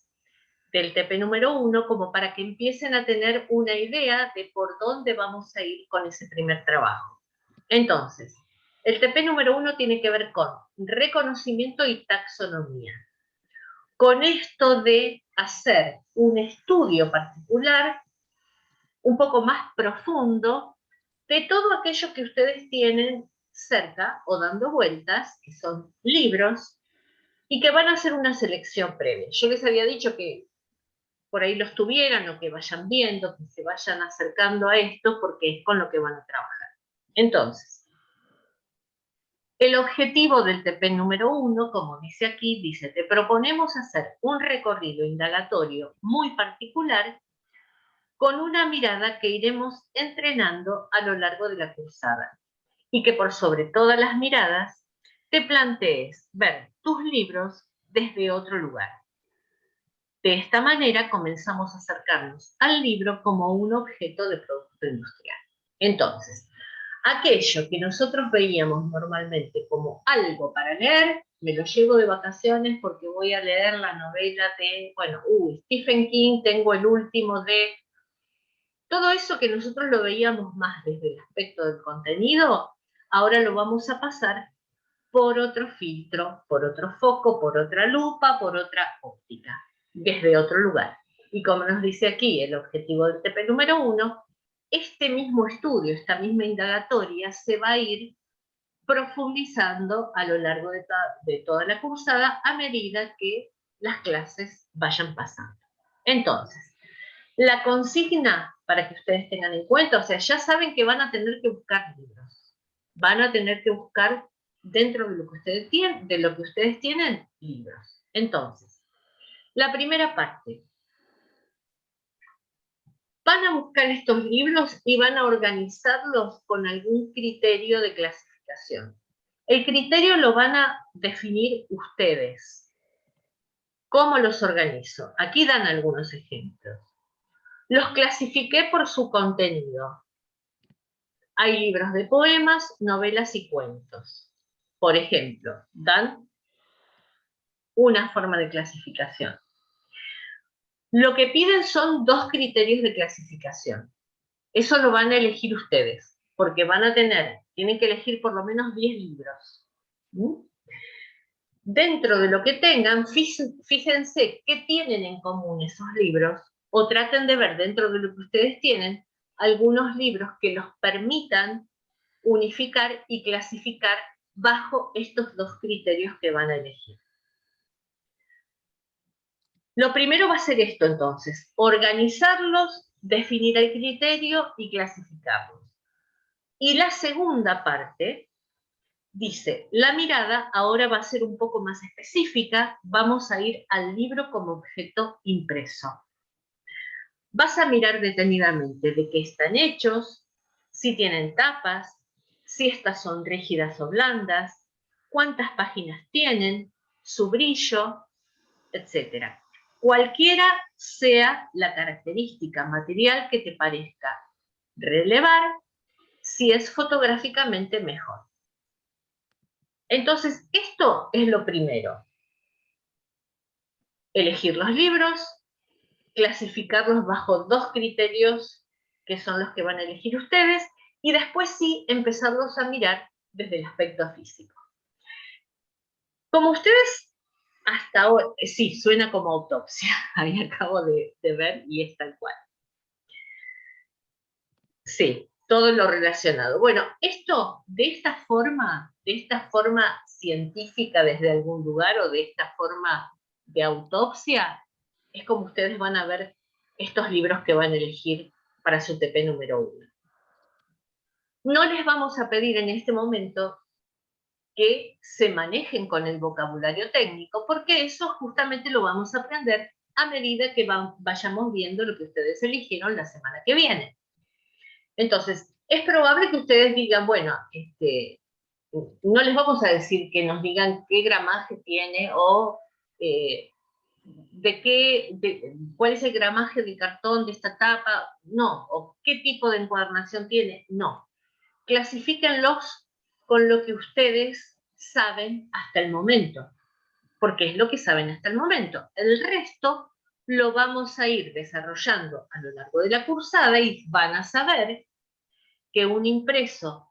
del TP número 1 como para que empiecen a tener una idea de por dónde vamos a ir con ese primer trabajo. Entonces, el TP número 1 tiene que ver con reconocimiento y taxonomía. Con esto de hacer un estudio particular, un poco más profundo, de todo aquello que ustedes tienen cerca o dando vueltas, que son libros, y que van a hacer una selección previa. Yo les había dicho que por ahí los tuvieran o que vayan viendo, que se vayan acercando a esto, porque es con lo que van a trabajar. Entonces, el objetivo del TP número 1, como dice aquí, dice, te proponemos hacer un recorrido indagatorio muy particular con una mirada que iremos entrenando a lo largo de la cursada, y que por sobre todas las miradas te plantees ver tus libros desde otro lugar. De esta manera comenzamos a acercarnos al libro como un objeto de producto industrial. Entonces, aquello que nosotros veíamos normalmente como algo para leer, me lo llevo de vacaciones porque voy a leer la novela de, Stephen King, tengo el último de... Todo eso que nosotros lo veíamos más desde el aspecto del contenido, ahora lo vamos a pasar por otro filtro, por otro foco, por otra lupa, por otra óptica, desde otro lugar. Y como nos dice aquí el objetivo del TP número 1, este mismo estudio, esta misma indagatoria se va a ir profundizando a lo largo de toda la cursada a medida que las clases vayan pasando. Entonces, la consigna, para que ustedes tengan en cuenta, o sea, ya saben que van a tener que buscar libros, van a tener que buscar dentro de lo que ustedes tienen, libros. Entonces, la primera parte, van a buscar estos libros y van a organizarlos con algún criterio de clasificación. El criterio lo van a definir ustedes. ¿Cómo los organizo? Aquí dan algunos ejemplos. Los clasifiqué por su contenido. Hay libros de poemas, novelas y cuentos. Por ejemplo, dan una forma de clasificación. Lo que piden son 2 criterios de clasificación. Eso lo van a elegir ustedes, porque tienen que elegir por lo menos 10 libros. Dentro de lo que tengan, fíjense qué tienen en común esos libros, o traten de ver dentro de lo que ustedes tienen algunos libros que los permitan unificar y clasificar bajo estos 2 criterios que van a elegir. Lo primero va a ser esto entonces, organizarlos, definir el criterio y clasificarlos. Y la segunda parte dice, la mirada ahora va a ser un poco más específica, vamos a ir al libro como objeto impreso. Vas a mirar detenidamente de qué están hechos, si tienen tapas, si estas son rígidas o blandas, cuántas páginas tienen, su brillo, etc. Cualquiera sea la característica material que te parezca relevar, si es fotográficamente mejor. Entonces, esto es lo primero. Elegir los libros, clasificarlos bajo 2 criterios que son los que van a elegir ustedes, y después sí empezarlos a mirar desde el aspecto físico. Como ustedes hasta ahora, sí, suena como autopsia, ahí acabo de ver y es tal cual. Sí, todo lo relacionado. Bueno, esto de esta forma científica desde algún lugar o de esta forma de autopsia, es como ustedes van a ver estos libros que van a elegir para su TP número 1. No les vamos a pedir en este momento que se manejen con el vocabulario técnico, porque eso justamente lo vamos a aprender a medida que vayamos viendo lo que ustedes eligieron la semana que viene. Entonces, es probable que ustedes digan, bueno, no les vamos a decir que nos digan qué gramaje tiene o cuál es el gramaje del cartón de esta tapa, no, o qué tipo de encuadernación tiene, no. Clasifíquenlos con lo que ustedes saben hasta el momento, porque es lo que saben hasta el momento. El resto lo vamos a ir desarrollando a lo largo de la cursada y van a saber que un impreso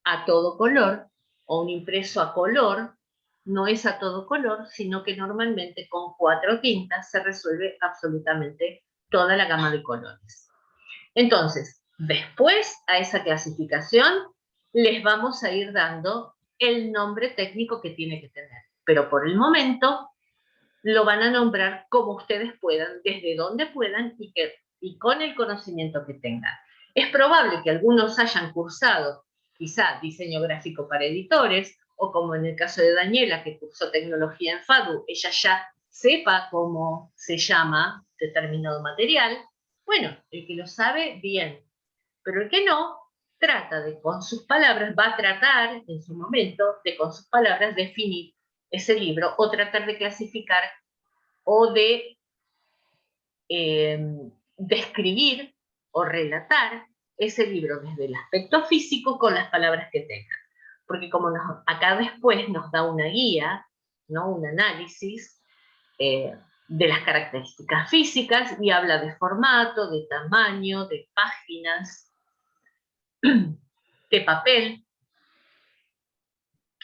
a todo color o un impreso a color no es a todo color, sino que normalmente con 4 tintas se resuelve absolutamente toda la gama de colores. Entonces, después a esa clasificación les vamos a ir dando el nombre técnico que tiene que tener. Pero por el momento lo van a nombrar como ustedes puedan, desde donde puedan y con el conocimiento que tengan. Es probable que algunos hayan cursado quizá diseño gráfico para editores, o como en el caso de Daniela, que cursó tecnología en FADU, ella ya sepa cómo se llama determinado material. Bueno, el que lo sabe, bien. Pero el que no, trata de, con sus palabras, va a tratar en su momento de, con sus palabras, definir ese libro o tratar de clasificar o de describir o relatar ese libro desde el aspecto físico con las palabras que tenga. Porque como acá después nos da una guía, ¿no? Un análisis de las características físicas y habla de formato, de tamaño, de páginas, de papel,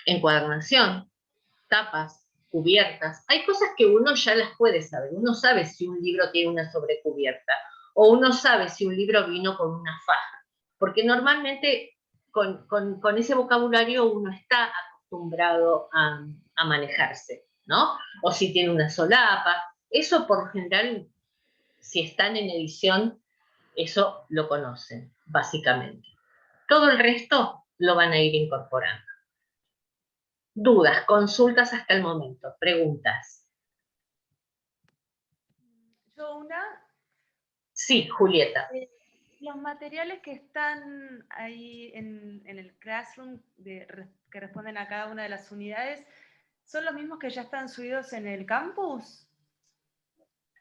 encuadernación, tapas, cubiertas. Hay cosas que uno ya las puede saber. Uno sabe si un libro tiene una sobrecubierta o uno sabe si un libro vino con una faja. Porque normalmente con ese vocabulario uno está acostumbrado a manejarse, ¿no? O si tiene una solapa. Eso por lo general, si están en edición, eso lo conocen, básicamente. Todo el resto lo van a ir incorporando. Dudas, consultas hasta el momento, preguntas. Yo una. Sí, Julieta. Los materiales que están ahí en el Classroom que responden a cada una de las unidades, ¿son los mismos que ya están subidos en el campus?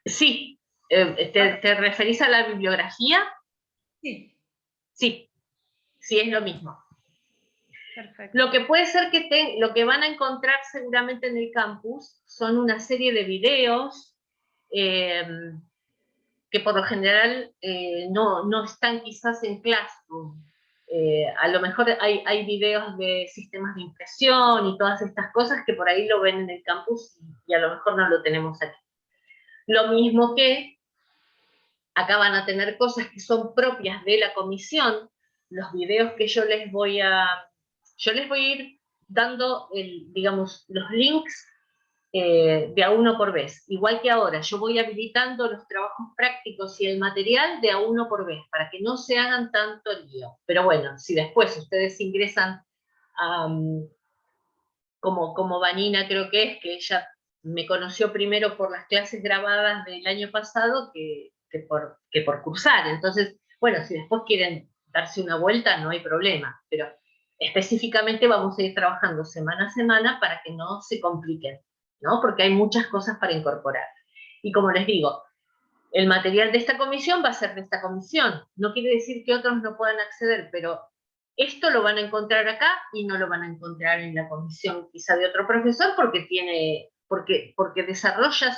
Sí. ¿Te referís a la bibliografía? Sí. Sí, sí es lo mismo. Perfecto. Lo que puede ser lo que van a encontrar seguramente en el campus son una serie de videos que por lo general no están quizás en Classroom. A lo mejor hay videos de sistemas de impresión y todas estas cosas que por ahí lo ven en el campus y a lo mejor no lo tenemos aquí. Lo mismo que acá van a tener cosas que son propias de la comisión, los videos que yo les voy a ir dando, digamos, los links de a uno por vez. Igual que ahora, yo voy habilitando los trabajos prácticos y el material de a uno por vez, para que no se hagan tanto lío. Pero bueno, si después ustedes ingresan como Vanina creo que ella me conoció primero por las clases grabadas del año pasado que por cursar. Entonces, bueno, si después quieren darse una vuelta, no hay problema. Pero específicamente vamos a ir trabajando semana a semana para que no se compliquen, ¿no? Porque hay muchas cosas para incorporar. Y como les digo, el material de esta comisión va a ser de esta comisión. No quiere decir que otros no puedan acceder, pero esto lo van a encontrar acá y no lo van a encontrar en la comisión quizá de otro profesor porque desarrolla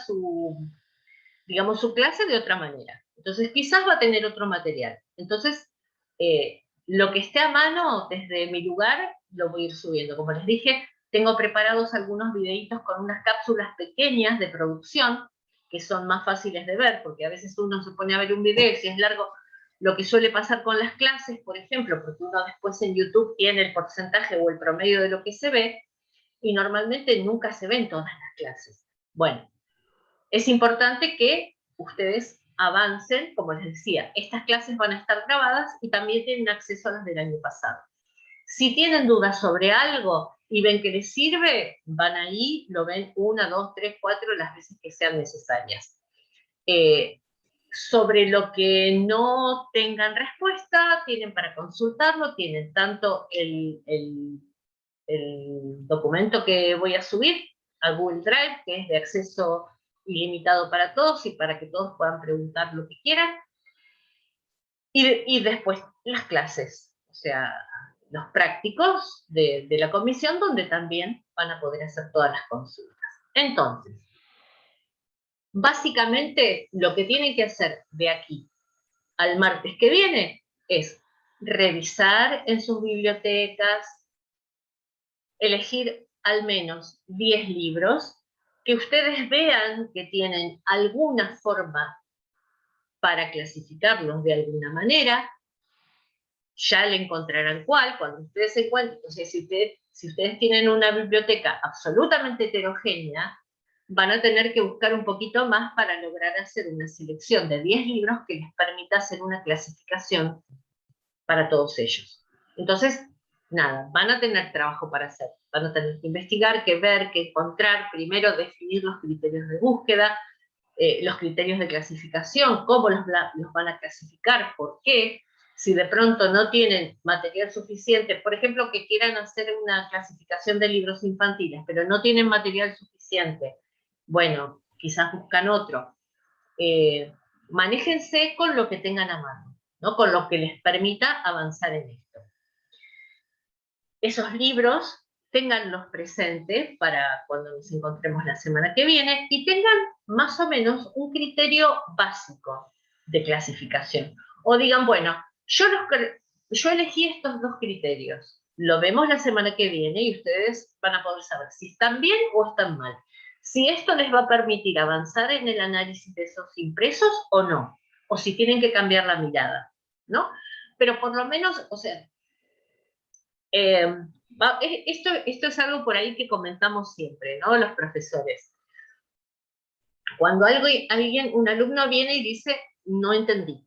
digamos, su clase de otra manera. Entonces quizás va a tener otro material. Entonces, lo que esté a mano desde mi lugar lo voy a ir subiendo. Como les dije, tengo preparados algunos videitos con unas cápsulas pequeñas de producción que son más fáciles de ver, porque a veces uno se pone a ver un video y si es largo, lo que suele pasar con las clases, por ejemplo, porque uno después en YouTube tiene el porcentaje o el promedio de lo que se ve, y normalmente nunca se ven todas las clases. Bueno, es importante que ustedes avancen, como les decía, estas clases van a estar grabadas y también tienen acceso a las del año pasado. Si tienen dudas sobre algo y ven que les sirve, van ahí, lo ven 1, 2, 3, 4, las veces que sean necesarias. Sobre lo que no tengan respuesta, tienen para consultarlo, tienen tanto el documento que voy a subir a Google Drive, que es de acceso ilimitado para todos y para que todos puedan preguntar lo que quieran, y después las clases, o sea, los prácticos de la comisión, donde también van a poder hacer todas las consultas. Entonces, básicamente lo que tienen que hacer de aquí al martes que viene es revisar en sus bibliotecas, elegir al menos 10 libros que ustedes vean que tienen alguna forma para clasificarlos de alguna manera. Ya le encontrarán cuál, cuando ustedes se encuentren. O sea, si ustedes tienen una biblioteca absolutamente heterogénea, van a tener que buscar un poquito más para lograr hacer una selección de 10 libros que les permita hacer una clasificación para todos ellos. Entonces, nada, van a tener trabajo para hacer. Van a tener que investigar, que ver, que encontrar, primero definir los criterios de búsqueda, los criterios de clasificación, cómo los van a clasificar, por qué. Si de pronto no tienen material suficiente, por ejemplo, que quieran hacer una clasificación de libros infantiles, pero no tienen material suficiente, bueno, quizás buscan otro. Manéjense con lo que tengan a mano, ¿no? Con lo que les permita avanzar en esto. Esos libros, ténganlos presentes para cuando nos encontremos la semana que viene y tengan más o menos un criterio básico de clasificación. O digan, bueno, yo elegí estos 2 criterios. Lo vemos la semana que viene y ustedes van a poder saber si están bien o están mal. Si esto les va a permitir avanzar en el análisis de esos impresos o no. O si tienen que cambiar la mirada, ¿no? Pero por lo menos, o sea, esto es algo por ahí que comentamos siempre, ¿no? Los profesores. Cuando un alumno viene y dice, no entendí,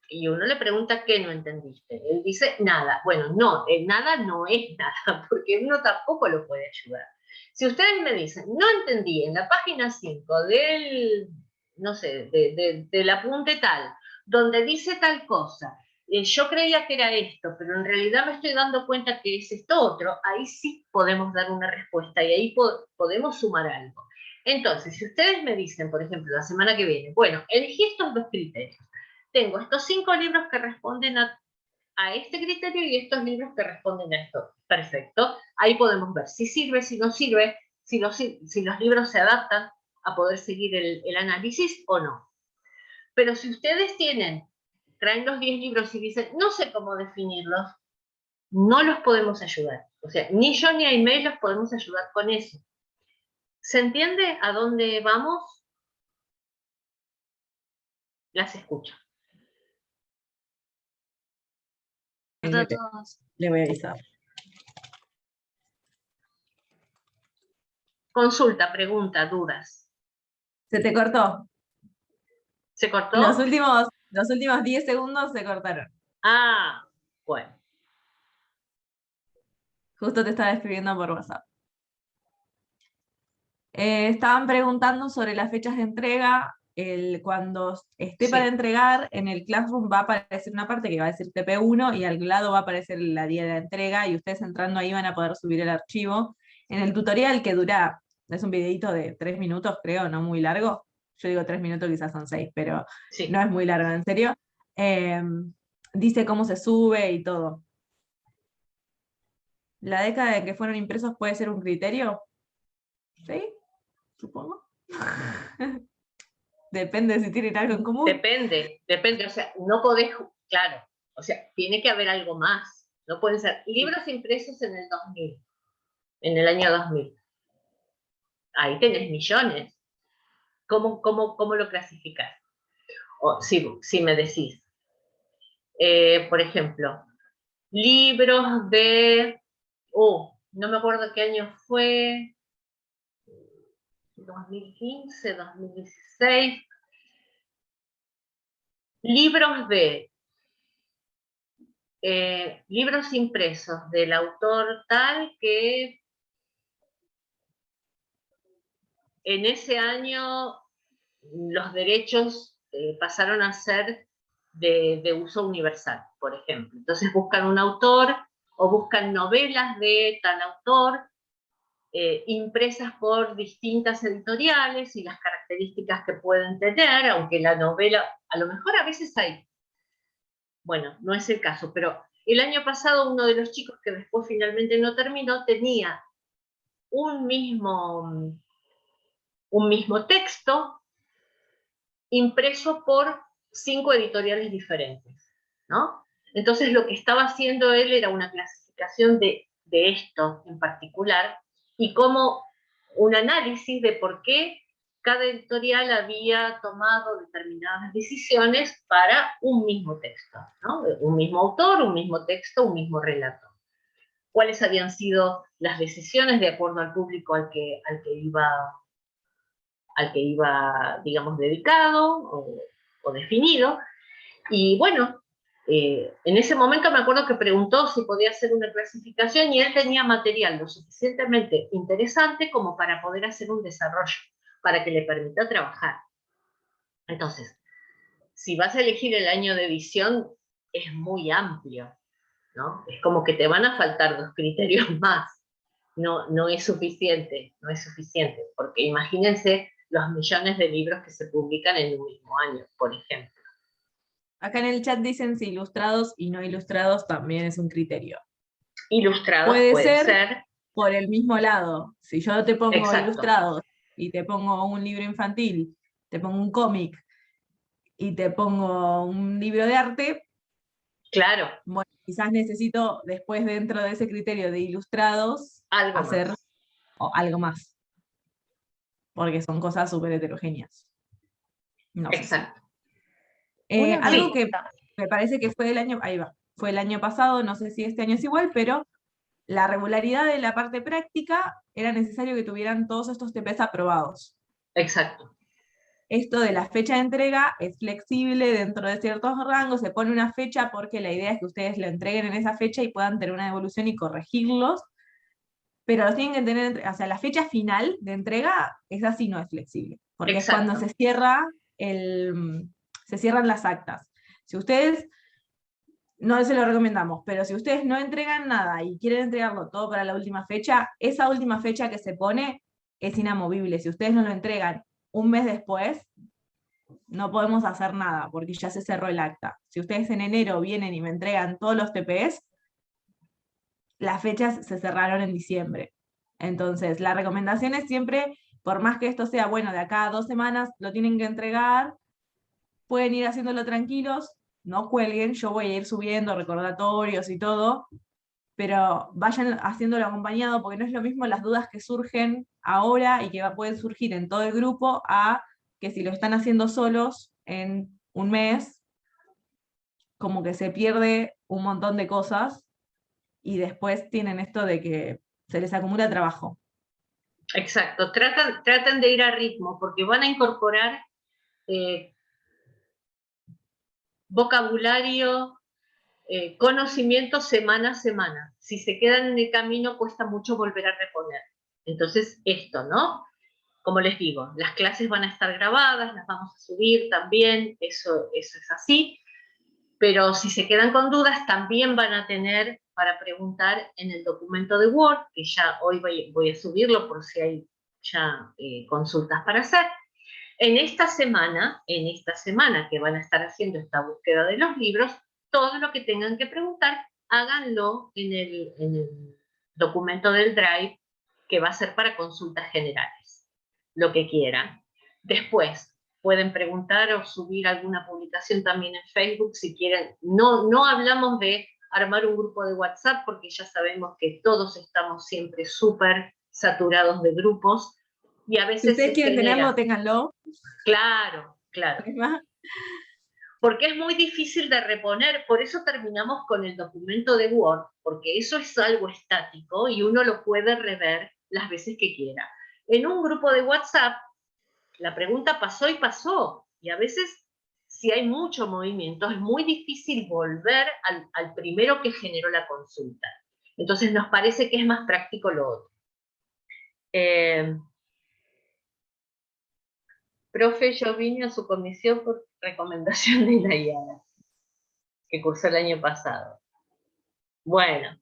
y uno le pregunta, ¿qué no entendiste? Él dice, nada. Bueno, no, el nada no es nada, porque uno tampoco lo puede ayudar. Si ustedes me dicen, no entendí, en la página 5 del, no sé, del apunte tal, donde dice tal cosa, yo creía que era esto, pero en realidad me estoy dando cuenta que es esto otro, ahí sí podemos dar una respuesta y ahí podemos sumar algo. Entonces, si ustedes me dicen, por ejemplo, la semana que viene, bueno, elegí estos 2 criterios, tengo estos 5 libros que responden a este criterio y estos libros que responden a esto. Perfecto. Ahí podemos ver si sirve, si no sirve, si los libros se adaptan a poder seguir el análisis o no. Pero si ustedes traen los 10 libros y dicen, no sé cómo definirlos, no los podemos ayudar. O sea, ni yo ni Aimee los podemos ayudar con eso. ¿Se entiende a dónde vamos? Las escucho. A todos. Le voy a avisar. Consulta, pregunta, dudas. ¿Se te cortó? ¿Se cortó? Los últimos 10 segundos se cortaron. Ah, bueno. Justo te estaba escribiendo por WhatsApp. Estaban preguntando sobre las fechas de entrega. Cuando esté para entregar, en el Classroom va a aparecer una parte que va a decir TP1 y al lado va a aparecer la día de la entrega y ustedes entrando ahí van a poder subir el archivo. En el tutorial que dura, es un videito de 3 minutos creo, no muy largo. Yo digo 3 minutos, quizás son 6, pero sí, no es muy largo, en serio. Dice cómo se sube y todo. ¿La década en que fueron impresos puede ser un criterio? ¿Sí? Supongo. Depende si tienen algo en común. Depende, o sea, no podés, claro, O sea, tiene que haber algo más. No pueden ser libros impresos en el 2000, en el año 2000. Ahí tenés millones. ¿Cómo lo clasificás? O si me decís, por ejemplo, libros de, no me acuerdo qué año fue, 2015, 2016, libros de, libros impresos del autor tal que en ese año los derechos pasaron a ser de uso universal, por ejemplo. Entonces buscan un autor o buscan novelas de tal autor, impresas por distintas editoriales y las características que pueden tener, aunque la novela, a lo mejor a veces hay, bueno, no es el caso, pero el año pasado uno de los chicos que después finalmente no terminó tenía un mismo texto impreso por 5 editoriales diferentes, ¿no? Entonces lo que estaba haciendo él era una clasificación de esto en particular y como un análisis de por qué cada editorial había tomado determinadas decisiones para un mismo texto, ¿no? Un mismo autor, un mismo texto, un mismo relato. ¿Cuáles habían sido las decisiones de acuerdo al público al que iba, digamos, dedicado o definido? Y bueno, en ese momento me acuerdo que preguntó si podía hacer una clasificación y él tenía material lo suficientemente interesante como para poder hacer un desarrollo, para que le permita trabajar. Entonces, si vas a elegir el año de edición, es muy amplio, ¿no? Es como que te van a faltar 2 criterios más. No es suficiente, porque imagínense los millones de libros que se publican en un mismo año, por ejemplo. Acá en el chat dicen si ilustrados y no ilustrados también es un criterio. Ilustrados puede ser ser por el mismo lado. Si yo te pongo Exacto. ilustrados y te pongo un libro infantil, te pongo un cómic y te pongo un libro de arte, claro, bueno, quizás necesito después dentro de ese criterio de ilustrados algo hacer más. algo más. Porque son cosas súper heterogéneas. No sé. Exacto. Algo que me parece que fue fue el año pasado, no sé si este año es igual, pero la regularidad de la parte práctica era necesario que tuvieran todos estos TPs aprobados. Exacto. Esto de la fecha de entrega es flexible dentro de ciertos rangos, se pone una fecha porque la idea es que ustedes lo entreguen en esa fecha y puedan tener una devolución y corregirlos, pero los tienen que tener, o sea, la fecha final de entrega es así, no es flexible, porque Exacto. es cuando se cierran las actas. Si ustedes, no se lo recomendamos, pero si ustedes no entregan nada y quieren entregarlo todo para la última fecha, esa última fecha que se pone es inamovible. Si ustedes no lo entregan un mes después, no podemos hacer nada, porque ya se cerró el acta. Si ustedes en enero vienen y me entregan todos los TPs, las fechas se cerraron en diciembre. Entonces, la recomendación es siempre, por más que esto sea, bueno, de acá a 2 semanas lo tienen que entregar, pueden ir haciéndolo tranquilos, no cuelguen, yo voy a ir subiendo recordatorios y todo, pero vayan haciéndolo acompañado, porque no es lo mismo las dudas que surgen ahora y que pueden surgir en todo el grupo, a que si lo están haciendo solos en un mes, como que se pierde un montón de cosas, y después tienen esto de que se les acumula trabajo. Exacto, tratan de ir a ritmo, porque van a incorporar vocabulario, conocimiento semana a semana. Si se quedan en el camino, cuesta mucho volver a reponer. Entonces, esto, ¿no? Como les digo, las clases van a estar grabadas, las vamos a subir también, eso es así, pero si se quedan con dudas, también van a tener para preguntar en el documento de Word, que ya hoy voy a subirlo por si hay ya consultas para hacer. En esta semana que van a estar haciendo esta búsqueda de los libros, todo lo que tengan que preguntar, háganlo en el documento del Drive, que va a ser para consultas generales, lo que quieran. Después, pueden preguntar o subir alguna publicación también en Facebook si quieren. No hablamos de armar un grupo de WhatsApp porque ya sabemos que todos estamos siempre súper saturados de grupos y a Si veces ustedes se quieren genera. tenerlo, ténganlo. Claro, claro. Porque es muy difícil de reponer, por eso terminamos con el documento de Word, porque eso es algo estático y uno lo puede rever las veces que quiera. En un grupo de WhatsApp, la pregunta pasó y pasó, y a veces, si hay mucho movimiento, es muy difícil volver al primero que generó la consulta. Entonces nos parece que es más práctico lo otro. Profe, yo vine a su comisión por recomendación de Nayara, que cursó el año pasado. Bueno,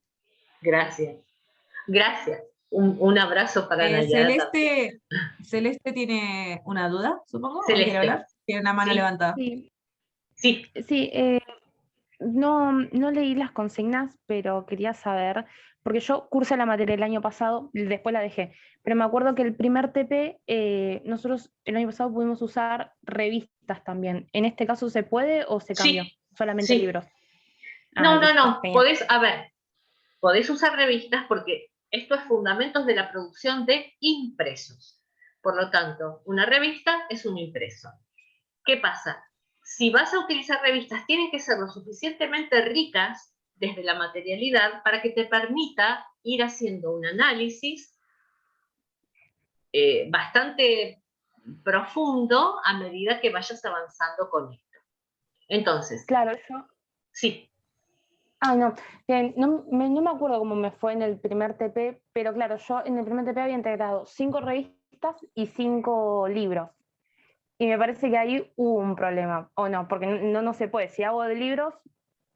gracias. Gracias. Un abrazo para Nayara también. Celeste tiene una duda, supongo, ¿o quiere Celeste. hablar? Tiene una mano Sí. levantada. Sí, Sí, sí, no leí las consignas, pero quería saber, porque yo cursé la materia el año pasado, después la dejé, pero me acuerdo que el primer TP, nosotros el año pasado pudimos usar revistas también. ¿En este caso se puede o se cambió? sí, Solamente sí. libros. No, Listo, genial. podés usar revistas porque esto es fundamentos de la producción de impresos. Por lo tanto, una revista es un impreso. ¿Qué pasa? Si vas a utilizar revistas, tienen que ser lo suficientemente ricas desde la materialidad para que te permita ir haciendo un análisis bastante profundo a medida que vayas avanzando con esto. Entonces, Claro, yo... sí. No, no me acuerdo cómo me fue en el primer TP, pero claro, yo en el primer TP había integrado 5 revistas y 5 libros. Y me parece que ahí hubo un problema, o no, porque no se puede. Si hago de libros,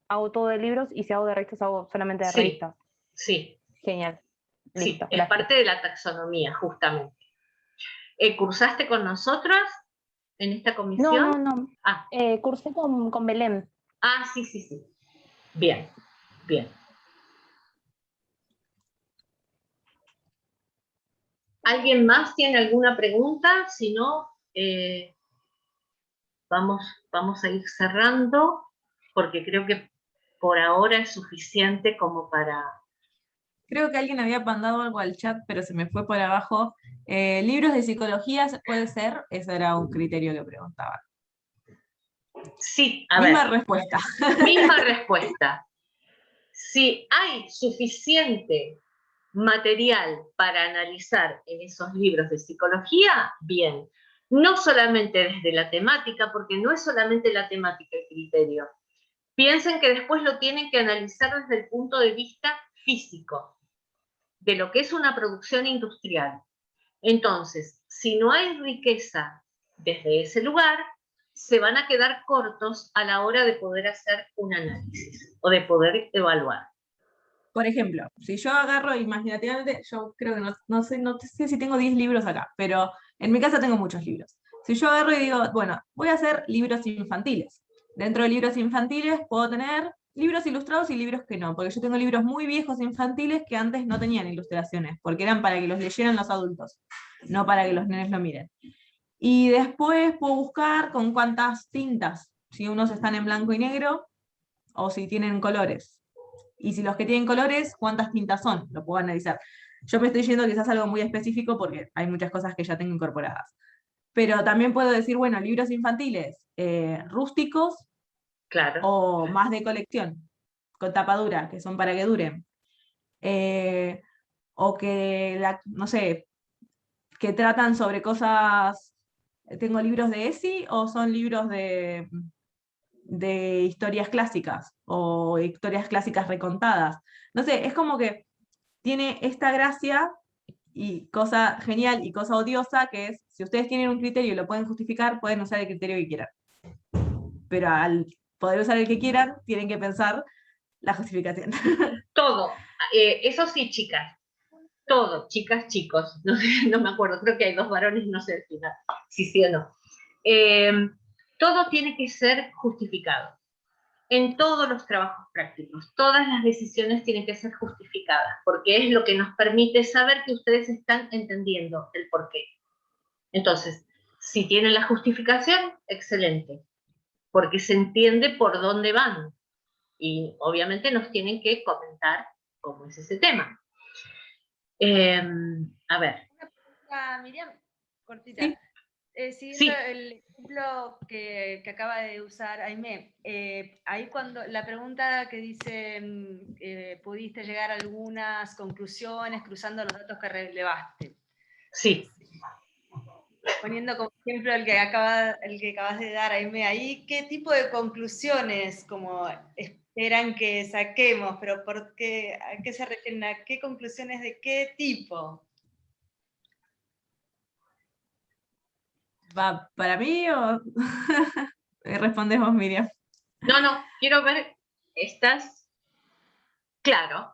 hago todo de libros, y si hago de revistas, hago solamente de revistas. Sí. Genial. Listo, Sí, es gracias. parte de la taxonomía, justamente. ¿Cursaste con nosotras en esta comisión? No. Ah, Cursé con Belén. sí. Bien. ¿Alguien más tiene alguna pregunta? Si no, vamos a ir cerrando, porque creo que por ahora es suficiente como para... Creo que alguien había mandado algo al chat, pero se me fue por abajo. ¿Libros de psicología puede ser? Ese era un criterio que preguntaba. Sí, Misma respuesta. Misma respuesta. Si hay suficiente material para analizar en esos libros de psicología, bien. No solamente desde la temática, porque no es solamente la temática el criterio. Piensen que después lo tienen que analizar desde el punto de vista físico, de lo que es una producción industrial. Entonces, si no hay riqueza desde ese lugar, se van a quedar cortos a la hora de poder hacer un análisis o de poder evaluar. Por ejemplo, si yo agarro imaginativamente, yo creo que no sé si tengo 10 libros acá, pero en mi casa tengo muchos libros. Si yo agarro y digo, bueno, voy a hacer libros infantiles. Dentro de libros infantiles puedo tener libros ilustrados y libros que no, porque yo tengo libros muy viejos infantiles que antes no tenían ilustraciones, porque eran para que los leyeran los adultos, no para que los nenes lo miren. Y después puedo buscar con cuántas tintas, si unos están en blanco y negro o si tienen colores. Y si los que tienen colores, ¿cuántas tintas son? Lo puedo analizar. Yo me estoy yendo quizás a algo muy específico porque hay muchas cosas que ya tengo incorporadas. Pero también puedo decir, bueno, libros infantiles rústicos, claro, o más de colección, con tapadura, que son para que duren. O que, no sé, que tratan sobre cosas... ¿Tengo libros de ESI o son libros de historias clásicas o historias clásicas recontadas? No sé, es como que tiene esta gracia y cosa genial y cosa odiosa, que es, si ustedes tienen un criterio y lo pueden justificar, pueden usar el criterio que quieran. Pero al poder usar el que quieran, tienen que pensar la justificación. Todo. Eso sí, chicas. Todo, chicas, chicos. No me acuerdo, creo que hay 2 varones, no sé al final, si sí o no. Todo tiene que ser justificado. En todos los trabajos prácticos, todas las decisiones tienen que ser justificadas, porque es lo que nos permite saber que ustedes están entendiendo el porqué. Entonces, Si tienen la justificación, excelente, porque se entiende por dónde van. Y obviamente nos tienen que comentar cómo es ese tema. A ver. Una pregunta, Miriam, cortita. Sí. Siguiendo el ejemplo que acaba de usar Aimé, ahí cuando la pregunta que dice, ¿pudiste llegar a algunas conclusiones cruzando los datos que relevaste? Sí. Poniendo como ejemplo el que acabas de dar, Aimé, ahí, ¿qué tipo de conclusiones como esperan que saquemos? ¿Pero por qué? ¿A qué se refieren? ¿A qué conclusiones de qué tipo? ¿Va para mí o respondes vos, Miriam? No, quiero ver, ¿estás claro?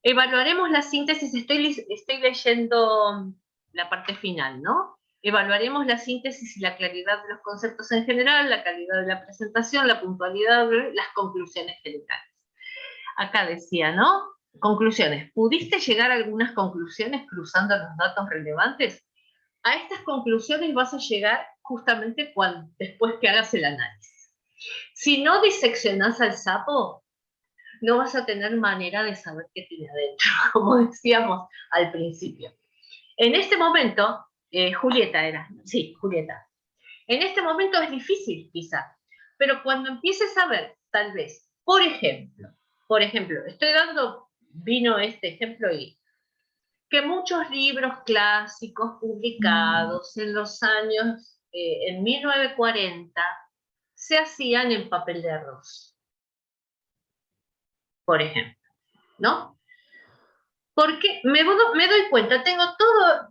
Evaluaremos la síntesis, estoy leyendo la parte final, ¿no? Evaluaremos la síntesis y la claridad de los conceptos en general, la calidad de la presentación, la puntualidad, las conclusiones generales. Acá decía, ¿no? Conclusiones. ¿Pudiste llegar a algunas conclusiones cruzando los datos relevantes? A estas conclusiones vas a llegar justamente después que hagas el análisis. Si no diseccionás al sapo, no vas a tener manera de saber qué tiene adentro, como decíamos al principio. En este momento, Julieta era, sí, Julieta. En este momento es difícil, quizá, pero cuando empieces a ver, tal vez, por ejemplo, vino este ejemplo y que muchos libros clásicos publicados en los años, en 1940, se hacían en papel de arroz, por ejemplo, ¿no? Porque me doy cuenta, tengo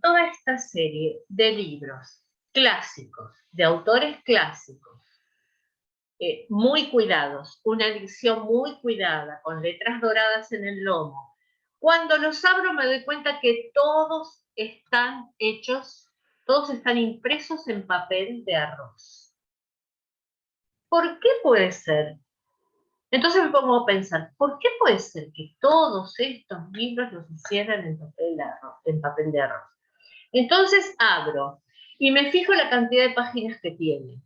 toda esta serie de libros clásicos, de autores clásicos, muy cuidados, una edición muy cuidada, con letras doradas en el lomo. Cuando los abro me doy cuenta que todos están impresos en papel de arroz. ¿Por qué puede ser? Entonces me pongo a pensar, ¿por qué puede ser que todos estos libros los hicieran en papel de arroz? Entonces abro y me fijo la cantidad de páginas que tiene.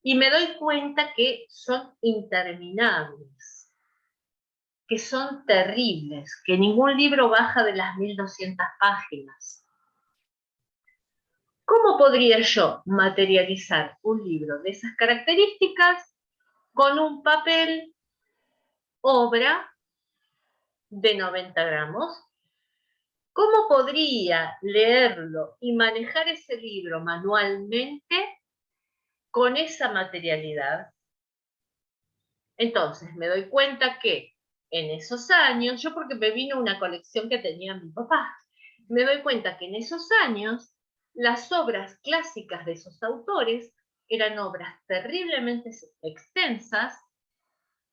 Y me doy cuenta que son interminables, que son terribles, que ningún libro baja de las 1200 páginas. ¿Cómo podría yo materializar un libro de esas características con un papel obra de 90 gramos? ¿Cómo podría leerlo y manejar ese libro manualmente con esa materialidad? Entonces me doy cuenta que en esos años, yo porque me vino una colección que tenía mi papá, me doy cuenta que en esos años las obras clásicas de esos autores eran obras terriblemente extensas,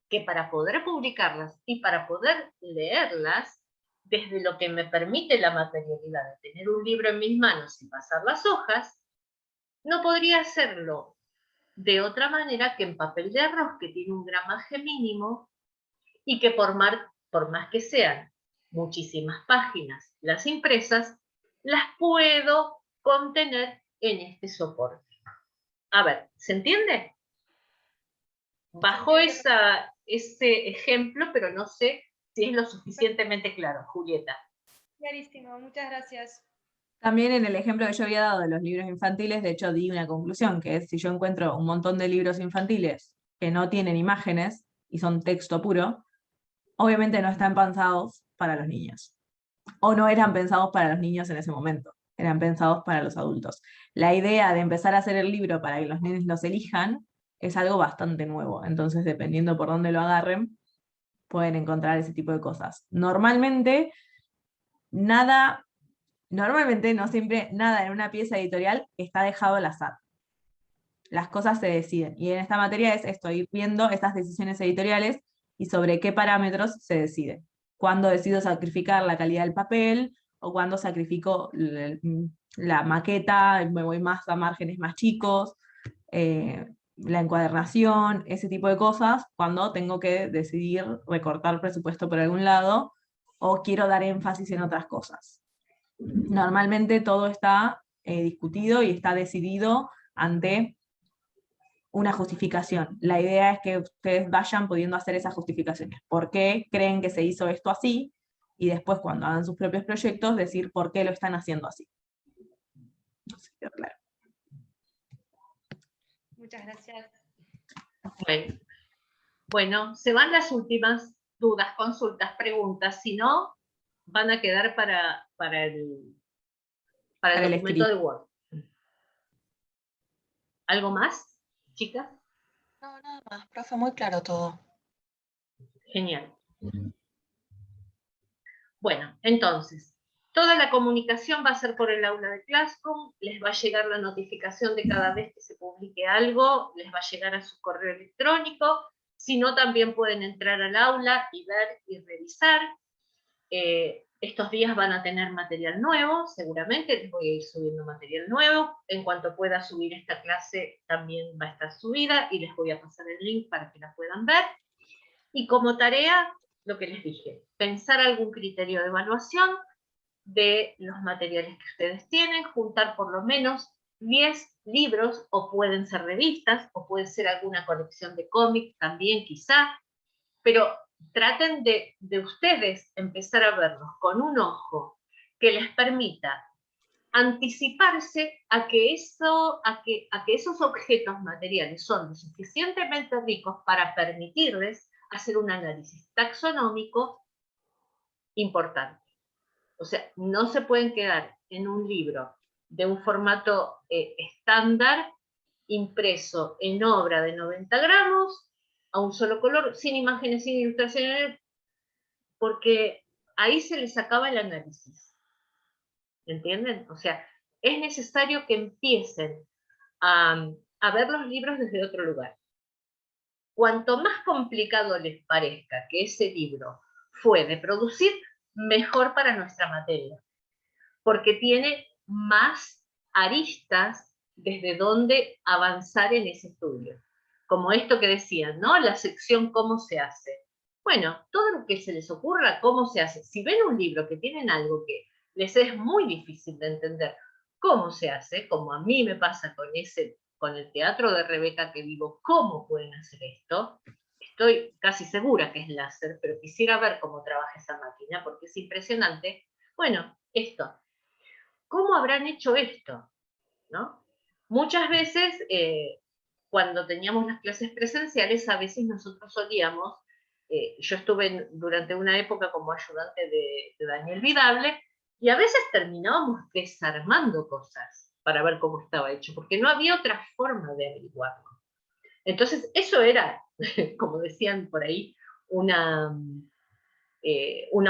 que para poder publicarlas y para poder leerlas, desde lo que me permite la materialidad de tener un libro en mis manos y pasar las hojas, no podría hacerlo de otra manera que en papel de arroz, que tiene un gramaje mínimo y que por más que sean muchísimas páginas las impresas, las puedo contener en este soporte. A ver, ¿se entiende? Bajo ese ejemplo, pero no sé si es lo suficientemente claro, Julieta. Clarísimo, muchas gracias. También en el ejemplo que yo había dado de los libros infantiles, de hecho di una conclusión, que es si yo encuentro un montón de libros infantiles que no tienen imágenes y son texto puro, obviamente no están pensados para los niños. O no eran pensados para los niños en ese momento, eran pensados para los adultos. La idea de empezar a hacer el libro para que los nenes los elijan es algo bastante nuevo, entonces dependiendo por dónde lo agarren, pueden encontrar ese tipo de cosas. Normalmente, no siempre nada en una pieza editorial está dejado al azar. Las cosas se deciden. Y en esta materia es esto, ir viendo estas decisiones editoriales y sobre qué parámetros se decide. Cuándo decido sacrificar la calidad del papel, o cuándo sacrifico la maqueta, me voy más a márgenes más chicos, la encuadernación, ese tipo de cosas, cuando tengo que decidir recortar presupuesto por algún lado, o quiero dar énfasis en otras cosas. Normalmente todo está discutido y está decidido ante una justificación. La idea es que ustedes vayan pudiendo hacer esas justificaciones. ¿Por qué creen que se hizo esto así? Y después, cuando hagan sus propios proyectos, decir por qué lo están haciendo así. No sé si quedó claro. Muchas gracias. Bueno, se van las últimas dudas, consultas, preguntas. Si no, van a quedar para el documento de Word. ¿Algo más, chicas? No, nada más, profe, muy claro todo. Genial. Bueno, entonces, toda la comunicación va a ser por el aula de Classroom, les va a llegar la notificación de cada vez que se publique algo, les va a llegar a su correo electrónico, si no también pueden entrar al aula y ver y revisar. Estos días van a tener material nuevo, seguramente les voy a ir subiendo material nuevo. En cuanto pueda subir esta clase también va a estar subida y les voy a pasar el link para que la puedan ver. Y como tarea, lo que les dije, pensar algún criterio de evaluación de los materiales que ustedes tienen, juntar por lo menos 10 libros, o pueden ser revistas, o puede ser alguna colección de cómics también quizá, pero traten de ustedes empezar a verlos con un ojo que les permita anticiparse a que esos objetos materiales son lo suficientemente ricos para permitirles hacer un análisis taxonómico importante. O sea, no se pueden quedar en un libro de un formato estándar, impreso en obra de 90 gramos, a un solo color, sin imágenes, sin ilustraciones, porque ahí se les acaba el análisis. ¿Entienden? O sea, es necesario que empiecen a ver los libros desde otro lugar. Cuanto más complicado les parezca que ese libro fue de producir, mejor para nuestra materia, porque tiene más aristas desde donde avanzar en ese estudio. Como esto que decían, ¿no? La sección ¿cómo se hace? Bueno, todo lo que se les ocurra, ¿cómo se hace? Si ven un libro que tienen algo que les es muy difícil de entender cómo se hace, como a mí me pasa con el teatro de Rebeca, que digo, ¿cómo pueden hacer esto? Estoy casi segura que es láser, pero quisiera ver cómo trabaja esa máquina, porque es impresionante. Bueno, esto. ¿Cómo habrán hecho esto? ¿No? Muchas veces, cuando teníamos las clases presenciales, a veces nosotros solíamos, yo estuve durante una época como ayudante de Daniel Vidable, y a veces terminábamos desarmando cosas para ver cómo estaba hecho, porque no había otra forma de averiguarlo. Entonces, eso era, como decían por ahí, una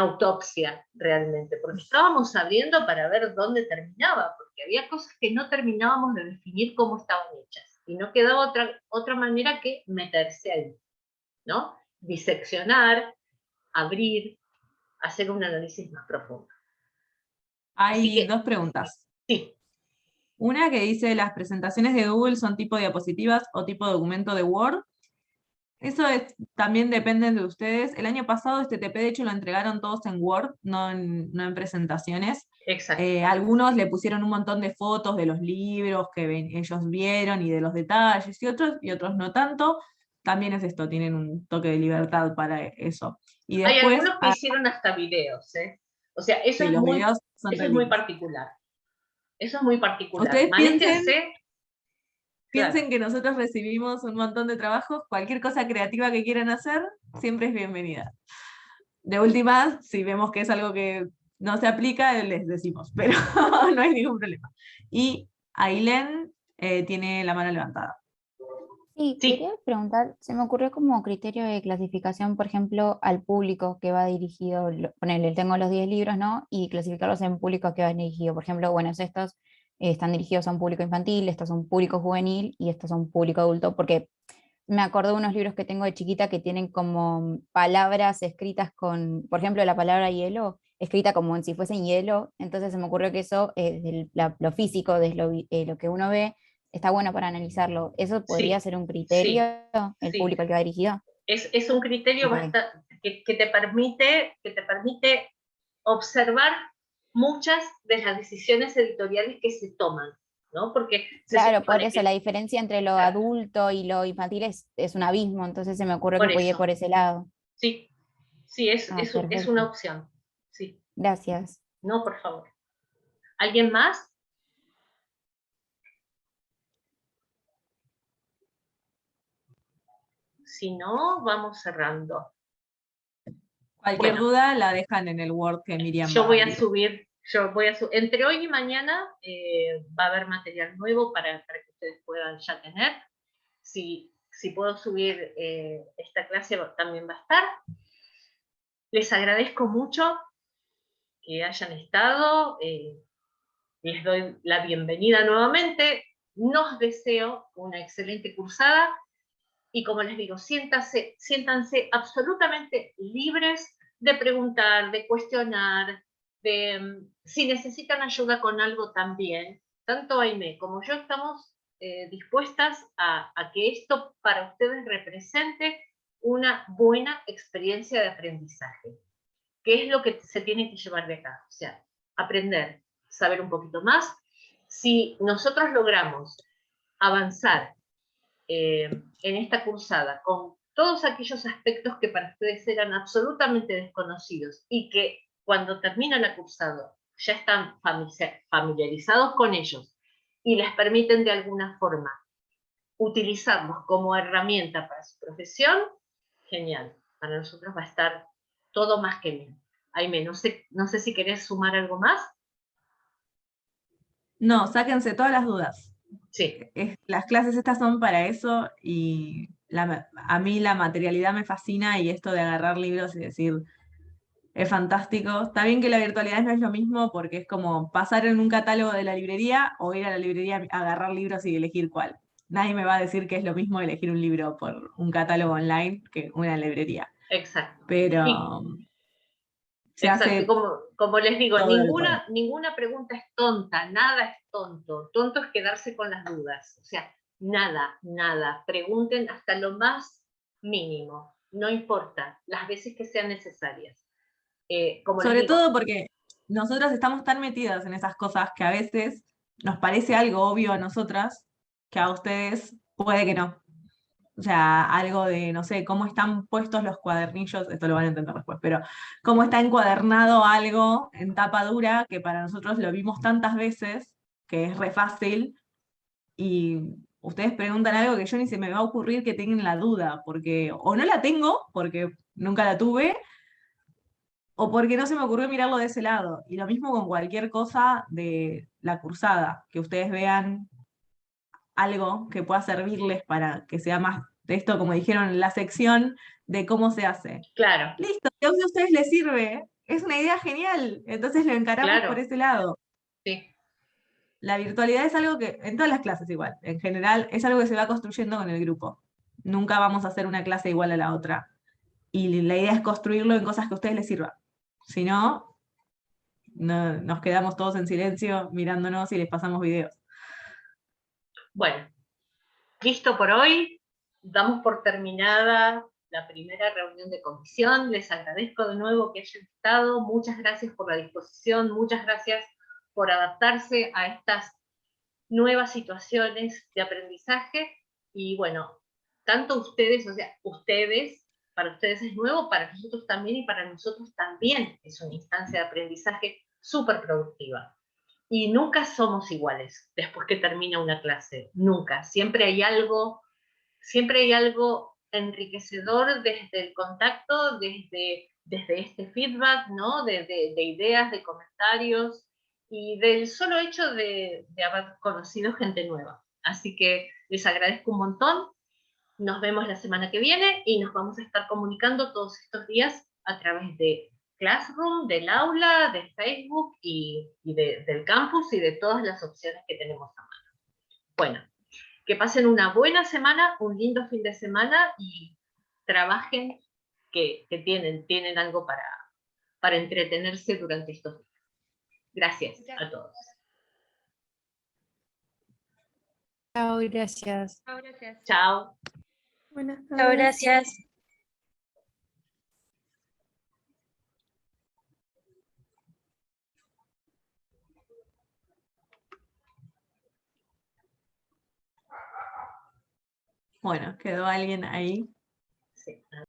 autopsia realmente, porque estábamos abriendo para ver dónde terminaba, porque había cosas que no terminábamos de definir cómo estaban hechas, y no quedaba otra manera que meterse ahí, ¿no? Diseccionar, abrir, hacer un análisis más profundo. Hay dos preguntas. Sí. Una que dice, ¿las presentaciones de Google son tipo diapositivas o tipo documento de Word? Eso también depende de ustedes. El año pasado este TP de hecho lo entregaron todos en Word, no en presentaciones. Exacto. Algunos le pusieron un montón de fotos de los libros que ellos vieron y de los detalles, y otros no tanto. También es esto, tienen un toque de libertad para eso. Y después, hay algunos que hicieron hasta videos, ¿eh? O sea, eso, sí, es muy particular. Eso es muy particular. Ustedes Manéjense. Piensen que nosotros recibimos un montón de trabajos, cualquier cosa creativa que quieran hacer, siempre es bienvenida. De última, si vemos que es algo que no se aplica, les decimos, pero no hay ningún problema. Y Ailén tiene la mano levantada. Sí, quería preguntar, se me ocurrió como criterio de clasificación, por ejemplo, al público que va dirigido, ponele, tengo los 10 libros, ¿no? Y clasificarlos en público que va dirigido. Por ejemplo, bueno, estos están dirigidos a un público infantil, estos son un público juvenil y estos son un público adulto, porque me acordé de unos libros que tengo de chiquita que tienen como palabras escritas con, por ejemplo, la palabra hielo, escrita como si fuesen hielo, entonces se me ocurrió que eso, lo físico, de lo que uno ve, está bueno para analizarlo. ¿Eso podría ser un criterio, el público al que va dirigido? Es un criterio que te permite observar muchas de las decisiones editoriales que se toman, ¿no? Porque claro, por eso la diferencia entre lo adulto y lo infantil es un abismo, entonces se me ocurrió que podía ir por ese lado. Sí, sí, es una perfecto. opción. Sí. Gracias. No, por favor. ¿Alguien más? Si no, vamos cerrando. Cualquier duda la dejan en el Word que Miriam Yo va voy a a abrir. subir, entre hoy y mañana va a haber material nuevo para que ustedes puedan ya tener. Si puedo subir esta clase también va a estar. Les agradezco mucho que hayan estado. Les doy la bienvenida nuevamente. Nos deseo una excelente cursada. Y como les digo, siéntanse absolutamente libres de preguntar, de cuestionar, si necesitan ayuda con algo también. Tanto Aimé como yo estamos dispuestas a que esto para ustedes represente una buena experiencia de aprendizaje. ¿Qué es lo que se tiene que llevar de acá? O sea, aprender, saber un poquito más. Si nosotros logramos avanzar en esta cursada con todos aquellos aspectos que para ustedes eran absolutamente desconocidos y que cuando termina la cursada ya están familiarizados con ellos y les permiten de alguna forma utilizarlos como herramienta para su profesión, genial. Para nosotros va a estar todo más que bien. Aimé, no sé si querés sumar algo más. No, sáquense todas las dudas. Sí. Las clases estas son para eso y a mí la materialidad me fascina y esto de agarrar libros y decir, es fantástico. Está bien que la virtualidad no es lo mismo porque es como pasar en un catálogo de la librería o ir a la librería a agarrar libros y elegir cuál. Nadie me va a decir que es lo mismo elegir un libro por un catálogo online que una librería. Exacto. Pero se exacto, hace como les digo, todo ninguna pregunta es tonta, nada es tonto. Tonto es quedarse con las dudas. O sea, nada. Pregunten hasta lo más mínimo. No importa, las veces que sean necesarias. Sobre todo porque nosotros estamos tan metidas en esas cosas que a veces nos parece algo obvio a nosotras, que a ustedes puede que no. O sea, algo de, no sé, cómo están puestos los cuadernillos, esto lo van a entender después, pero cómo está encuadernado algo en tapa dura, que para nosotros lo vimos tantas veces, que es re fácil, y ustedes preguntan algo que yo ni se me va a ocurrir que tengan la duda, porque o no la tengo, porque nunca la tuve, o porque no se me ocurrió mirarlo de ese lado. Y lo mismo con cualquier cosa de la cursada, que ustedes vean algo que pueda servirles para que sea más de esto, como dijeron en la sección, de cómo se hace. Claro. Listo, si a ustedes les sirve, es una idea genial, entonces lo encaramos por ese lado. Sí. La virtualidad es algo que, en todas las clases igual, en general, es algo que se va construyendo con el grupo. Nunca vamos a hacer una clase igual a la otra. Y la idea es construirlo en cosas que a ustedes les sirvan. Si no, nos quedamos todos en silencio mirándonos y les pasamos videos. Bueno, listo por hoy. Damos por terminada la primera reunión de comisión. Les agradezco de nuevo que hayan estado. Muchas gracias por la disposición. Muchas gracias por adaptarse a estas nuevas situaciones de aprendizaje. Y bueno, tanto ustedes, o sea, para ustedes es nuevo, para nosotros también y para nosotros también es una instancia de aprendizaje súper productiva. Y nunca somos iguales después que termina una clase, nunca. Siempre hay algo enriquecedor desde el contacto, desde este feedback, ¿no? de ideas, de comentarios y del solo hecho de haber conocido gente nueva. Así que les agradezco un montón. Nos vemos la semana que viene y nos vamos a estar comunicando todos estos días a través de Classroom, del aula, de Facebook y del campus y de todas las opciones que tenemos a mano. Bueno, que pasen una buena semana, un lindo fin de semana y trabajen que tienen algo para entretenerse durante estos días. Gracias a todos. Chao, gracias. Chao, gracias. Chao. Buenas Chao, tardes. gracias. Bueno, quedó alguien ahí. Sí.